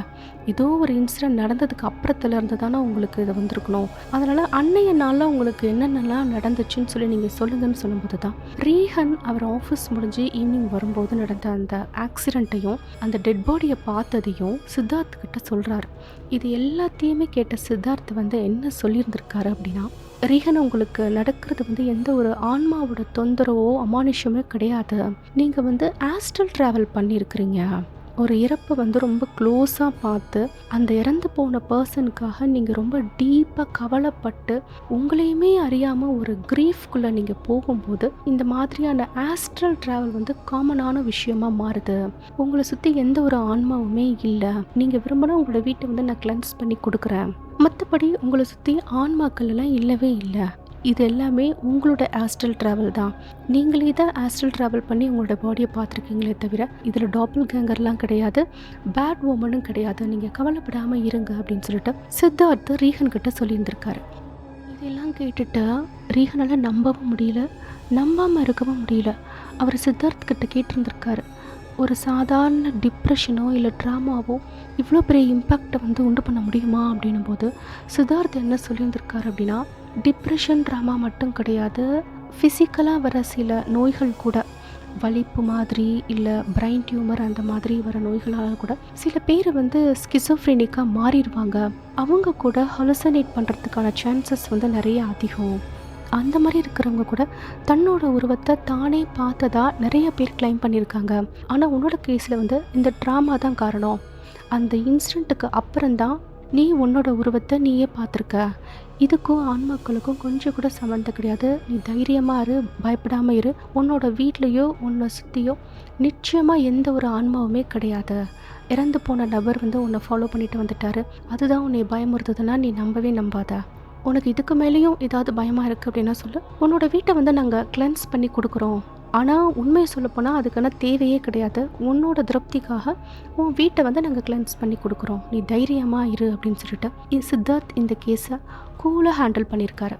ஏதோ ஒரு இன்சிடென்ட் நடந்ததுக்கு அப்புறத்துலேருந்து தானே உங்களுக்கு இது வந்திருக்கணும். அதனால் அன்னைய நாளில் உங்களுக்கு என்னென்னலாம் நடந்துச்சுன்னு சொல்லி நீங்கள் சொல்லுங்கன்னு சொல்லும்போது தான் ரீஹன் அவர் ஆஃபீஸ் முடிஞ்சு ஈவினிங் வரும்போது நடந்த அந்த ஆக்சிடெண்ட்டையும் அந்த டெட் பாடியை பார்த்ததையும் சித்தார்த் கிட்ட சொல்கிறாரு. இது எல்லாத்தையுமே கேட்ட சித்தார்த் வந்து என்ன சொல்லியிருந்திருக்காரு அப்படின்னா, ரீஹன் உங்களுக்கு நடக்கிறது வந்து எந்த ஒரு ஆன்மாவோட தொந்தரவோ அமானுஷமே கிடையாது, நீங்கள் வந்து ஆஸ்ட்ரல் ட்ராவல் பண்ணியிருக்கிறீங்க, ஒரு இறப்பை வந்து ரொம்ப க்ளோஸாக பார்த்து அந்த இறந்து போன பர்சனுக்காக நீங்கள் ரொம்ப டீப்பாக கவலைப்பட்டு உங்களையுமே அறியாமல் ஒரு க்ரீஃப்குள்ளே நீங்கள் போகும்போது இந்த மாதிரியான ஆஸ்ட்ரல் ட்ராவல் வந்து காமனான விஷயமா மாறுது. உங்களை சுற்றி எந்த ஒரு ஆன்மாவுமே இல்லை, நீங்கள் விரும்பினா உங்களோட வீட்டை வந்து நான் கிளென்ஸ் பண்ணி கொடுக்குறேன், மற்றபடி உங்களை சுற்றி ஆன்மாக்கள் எல்லாம் இல்லவே இல்லை, இது எல்லாமே உங்களோட ஆஸ்ட்ரல் ட்ராவல் தான், நீங்களே தான் ஆஸ்ட்ரல் ட்ராவல் பண்ணி உங்களோட பாடியை பார்த்துருக்கீங்களே தவிர இதில் டாப்பிள் கேங்கர்லாம் கிடையாது, பேட் வுமனும் கிடையாது, நீங்கள் கவலைப்படாமல் இருங்க அப்படின்னு சொல்லிட்டு சித்தார்த் ரீஹன் கிட்ட சொல்லியிருந்திருக்காரு. இதெல்லாம் கேட்டுட்டு ரீஹனால் நம்பவும் முடியல, நம்பாமல் இருக்கவும் முடியல. அவர் சித்தார்த் கிட்ட கேட்டிருந்திருக்காரு, ஒரு சாதாரண டிப்ரெஷனோ இல்லை ட்ராமாவோ இவ்வளோ பெரிய இம்பேக்டை வந்து உண்டு பண்ண முடியுமா அப்படின்னும் போது சித்தார்த் என்ன சொல்லியிருந்திருக்காரு அப்படின்னா, டிப்ரெஷன் ட்ராமா மட்டும் கிடையாது, ஃபிசிக்கலாக வர சில நோய்கள் கூட, வலிப்பு மாதிரி இல்லை பிரைன் டியூமர் அந்த மாதிரி வர நோய்களால் கூட சில பேர் வந்து ஸ்கிசோஃப்ரெனிக்காக மாறிடுவாங்க, அவங்க கூட ஹலுசினேட் பண்ணுறதுக்கான சான்சஸ் வந்து நிறைய அதிகம். அந்த மாதிரி இருக்கிறவங்க கூட தன்னோட உருவத்தை தானே பார்த்ததா நிறைய பேர் கிளைம் பண்ணியிருக்காங்க. ஆனால் உன்னோட கேஸில் வந்து இந்த ட்ராமா தான் காரணம், அந்த இன்சிடெண்ட்டுக்கு அப்புறம்தான் நீ உன்னோட உருவத்தை நீயே பார்த்துருக்க, இதுக்கும் ஆன்மாக்களுக்கும் கொஞ்சம் கூட சம்மந்தம் கிடையாது, நீ தைரியமாக இரு, பயப்படாமல் இரு, உன்னோட வீட்லேயோ உன்னை சுற்றியோ நிச்சயமாக எந்த ஒரு ஆன்மாவுமே கிடையாது, இறந்து போன நபர் வந்து உன்னை ஃபாலோ பண்ணிட்டு வந்துட்டாரு, அதுதான் உன்னை பயமுறுத்துதுன்னா நீ நம்பவே நம்பாத, உனக்கு இதுக்கு மேலேயும் ஏதாவது பயமாக இருக்குது அப்படின்னா சொல்லு, உன்னோட வீட்டை வந்து நாங்கள் கிளென்ஸ் பண்ணி கொடுக்குறோம், ஆனால் உண்மையை சொல்லப்போனால் அதுக்கான தேவையே கிடையாது, உன்னோட திருப்திக்காக உன் வீட்டை வந்து நாங்கள் கிளென்ஸ் பண்ணி கொடுக்குறோம், நீ தைரியமாக இரு அப்படின்னு சொல்லிட்டு சித்தார்த் இந்த கேஸை கூலாக ஹேண்டில் பண்ணியிருக்காரு.